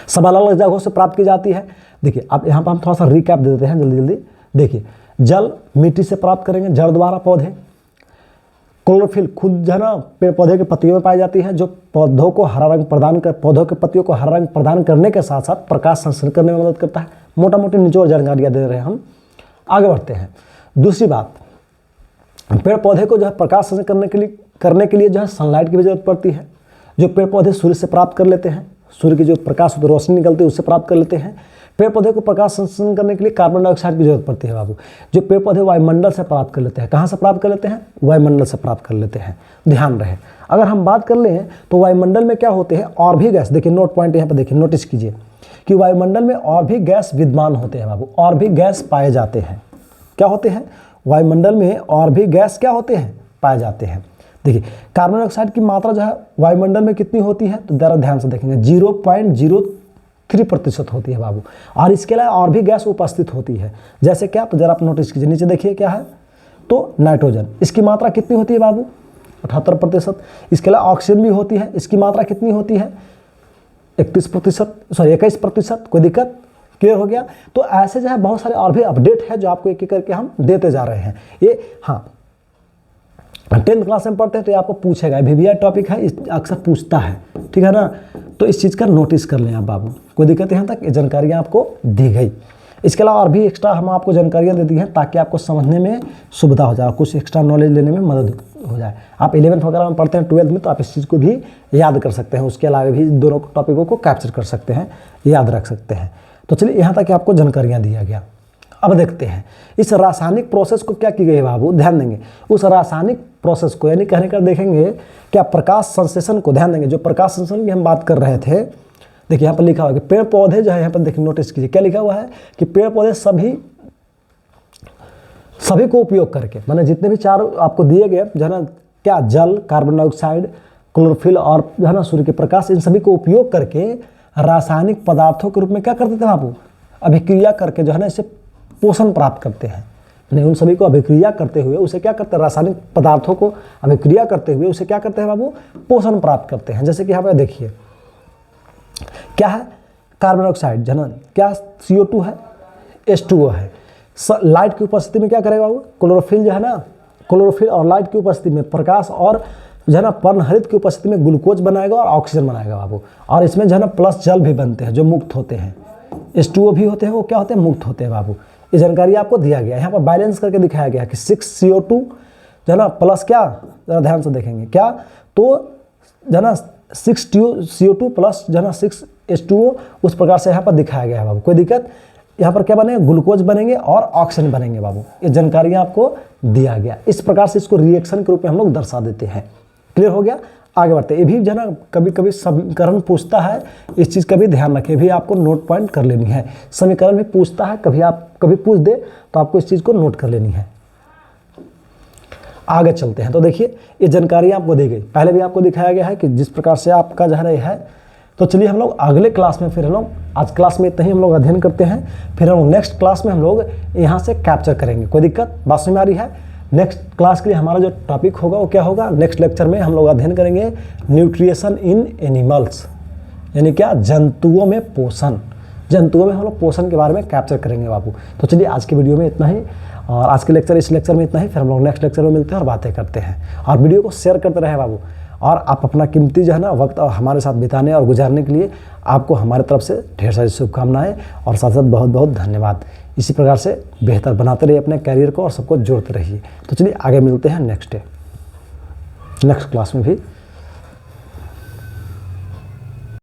सब अलग अलग जगहों से प्राप्त की जाती है। देखिए अब यहाँ पर हम थोड़ा सा रिकैप दे देते हैं जल्दी जल्दी। देखिए जल मिट्टी से प्राप्त करेंगे, जड़ द्वारा पौधे। क्लोरोफिल खुद जो है ना पेड़ पौधे के पत्तियों में पाई जाती है, जो पौधों को हरा रंग प्रदान कर पौधों के पत्तियों को हरा रंग प्रदान करने के साथ साथ प्रकाश संश्लेषण करने में मदद करता है। मोटा मोटी निचोड़ जानकारियाँ दे रहे हैं हम। आगे बढ़ते हैं। दूसरी बात, पेड़ पौधे को जो है प्रकाश संश्लेषण करने के लिए जो है सनलाइट की भी जरूरत पड़ती है। जो पेड़ पौधे सूर्य से प्राप्त कर लेते हैं, सूर्य की जो प्रकाश रोशनी निकलती है उससे प्राप्त कर लेते हैं। पेड़ पौधे को प्रकाश संश्लेषण करने के लिए कार्बन डाइऑक्साइड की जरूरत पड़ती है बाबू। जो पेड़ पौधे वायुमंडल से प्राप्त कर लेते हैं। कहाँ से प्राप्त कर लेते हैं? वायुमंडल से प्राप्त कर लेते हैं। ध्यान रहे, अगर हम बात कर लें तो वायुमंडल में क्या होते हैं और भी गैस। देखिए नोट पॉइंट यहाँ पर देखिए, नोटिस कीजिए कि वायुमंडल में और भी गैस विद्यमान होते हैं बाबू, और भी गैस पाए जाते हैं। क्या होते हैं? वायुमंडल में और भी गैस क्या होते हैं? पाए जाते हैं। देखिए कार्बन डाइऑक्साइड की मात्रा जो है वायुमंडल में कितनी होती है? तो जरा ध्यान से देखेंगे 0.03% होती है बाबू। और इसके अलावा और भी गैस उपस्थित होती है। जैसे क्या? तो जरा आप नोटिस कीजिए, नीचे देखिए क्या है, तो नाइट्रोजन। इसकी मात्रा कितनी होती है बाबू? 78%। इसके अलावा ऑक्सीजन भी होती है। इसकी मात्रा कितनी होती है? 21%। कोई दिक्कत? क्लियर हो गया। तो ऐसे जो है बहुत सारे और भी अपडेट है जो आपको एक एक करके हम देते जा रहे हैं। ये हाँ 10th क्लास में पढ़ते हैं तो ये आपको पूछेगा, VVI टॉपिक है, अक्सर पूछता है, ठीक है ना। तो इस चीज़ का नोटिस कर लें आप बाबू। कोई दिक्कत? यहाँ तक ये जानकारियाँ आपको दी गई। इसके अलावा और भी एक्स्ट्रा हम आपको जानकारियाँ दे दी हैं ताकि आपको समझने में सुविधा हो जाए, कुछ एक्स्ट्रा नॉलेज लेने में मदद हो जाए। आप 11th वगैरह में पढ़ते हैं, 12th में, तो आप इस चीज़ को भी याद कर सकते हैं। उसके अलावा भी दोनों टॉपिकों को कैप्चर कर सकते हैं, याद रख सकते हैं। तो चलिए यहाँ तक आपको जानकारियाँ दिया गया। अब देखते हैं इस रासायनिक प्रोसेस को क्या की गई है बाबू। ध्यान देंगे उस रासायनिक प्रोसेस को, यानी कहने का देखेंगे क्या प्रकाश संश्लेषण को। ध्यान देंगे जो प्रकाश संश्लेषण की हम बात कर रहे थे। देखिए यहाँ पर लिखा हुआ है कि पेड़ पौधे जो है, यहाँ पर देखिए नोटिस कीजिए क्या लिखा हुआ है कि पेड़ पौधे सभी को उपयोग करके, माने जितने भी चार आपको दिए गए जो है ना, क्या जल, कार्बन डाइऑक्साइड, क्लोरोफिल और जो है ना सूर्य के प्रकाश, इन सभी को उपयोग करके रासायनिक पदार्थों के रूप में क्या करते थे बाबू? अभिक्रिया करके जो है ना इसे पोषण प्राप्त करते हैं। उन सभी को अभिक्रिया करते हुए उसे क्या करते हैं? रासायनिक पदार्थों को अभिक्रिया करते हुए उसे क्या करते हैं बाबू? पोषण प्राप्त करते हैं। जैसे कि यहाँ पर देखिए क्या है? कार्बन डाइऑक्साइड जो है ना, क्या CO2 है, H2O है। लाइट की उपस्थिति में क्या करेगा बाबू? क्लोरोफिल जो है ना, क्लोरोफिल और लाइट की उपस्थिति में प्रकाश और जो है ना पर्णहरित की उपस्थिति में ग्लूकोज बनाएगा और ऑक्सीजन बनाएगा बाबू। और इसमें जो है ना प्लस जल भी बनते हैं जो मुक्त होते हैं। H2O भी होते हैं, वो क्या होते हैं? मुक्त होते हैं बाबू। ये जानकारी आपको दिया गया है। यहाँ पर बैलेंस करके दिखाया गया कि 6 CO2 जो है ना प्लस क्या, जरा ध्यान से देखेंगे क्या, तो जो है ना 6 CO2 प्लस जो है ना 6 H2O, उस प्रकार से यहाँ पर दिखाया गया है बाबू। कोई दिक्कत? यहाँ पर क्या बनेंगे, ग्लूकोज बनेंगे और ऑक्सीजन बनेंगे बाबू। ये जानकारियाँ आपको दिया गया। इस प्रकार से इसको रिएक्शन के रूप में हम लोग दर्शा देते हैं। क्लियर हो गया। आगे बढ़ते। ये भी जो है ना कभी कभी समीकरण पूछता है, इस चीज़ का भी ध्यान रखें, भी आपको नोट पॉइंट कर लेनी है। समीकरण भी पूछता है, कभी पूछ दे तो आपको इस चीज़ को नोट कर लेनी है। आगे चलते हैं। तो देखिए ये जानकारी आपको दी गई, पहले भी आपको दिखाया गया है कि जिस प्रकार से आपका जो है। तो चलिए हम लोग अगले क्लास में फिर हम लोग, आज क्लास में इतना ही हम लोग अध्ययन करते हैं, फिर हम नेक्स्ट क्लास में हम लोग यहाँ से कैप्चर करेंगे। कोई दिक्कत बात समझ में आ रही है। नेक्स्ट क्लास के लिए हमारा जो टॉपिक होगा वो क्या होगा, नेक्स्ट लेक्चर में हम लोग अध्ययन करेंगे न्यूट्रिशन इन एनिमल्स, यानी क्या, जंतुओं में पोषण। जंतुओं में हम लोग पोषण के बारे में कैप्चर करेंगे बाबू। तो चलिए आज के वीडियो में इतना ही, और आज के लेक्चर, इस लेक्चर में इतना ही। फिर हम लोग नेक्स्ट लेक्चर में मिलते हैं और बातें करते हैं। और वीडियो को शेयर करते रहे बाबू। और आप अपना कीमती जो है ना वक्त हमारे साथ बिताने और गुजारने के लिए आपको हमारे तरफ से ढेर सारी शुभकामनाएं और साथ साथ बहुत बहुत धन्यवाद। इसी प्रकार से बेहतर बनाते रहिए अपने कैरियर को और सबको जोड़ते रहिए। तो चलिए आगे मिलते हैं नेक्स्ट क्लास में भी।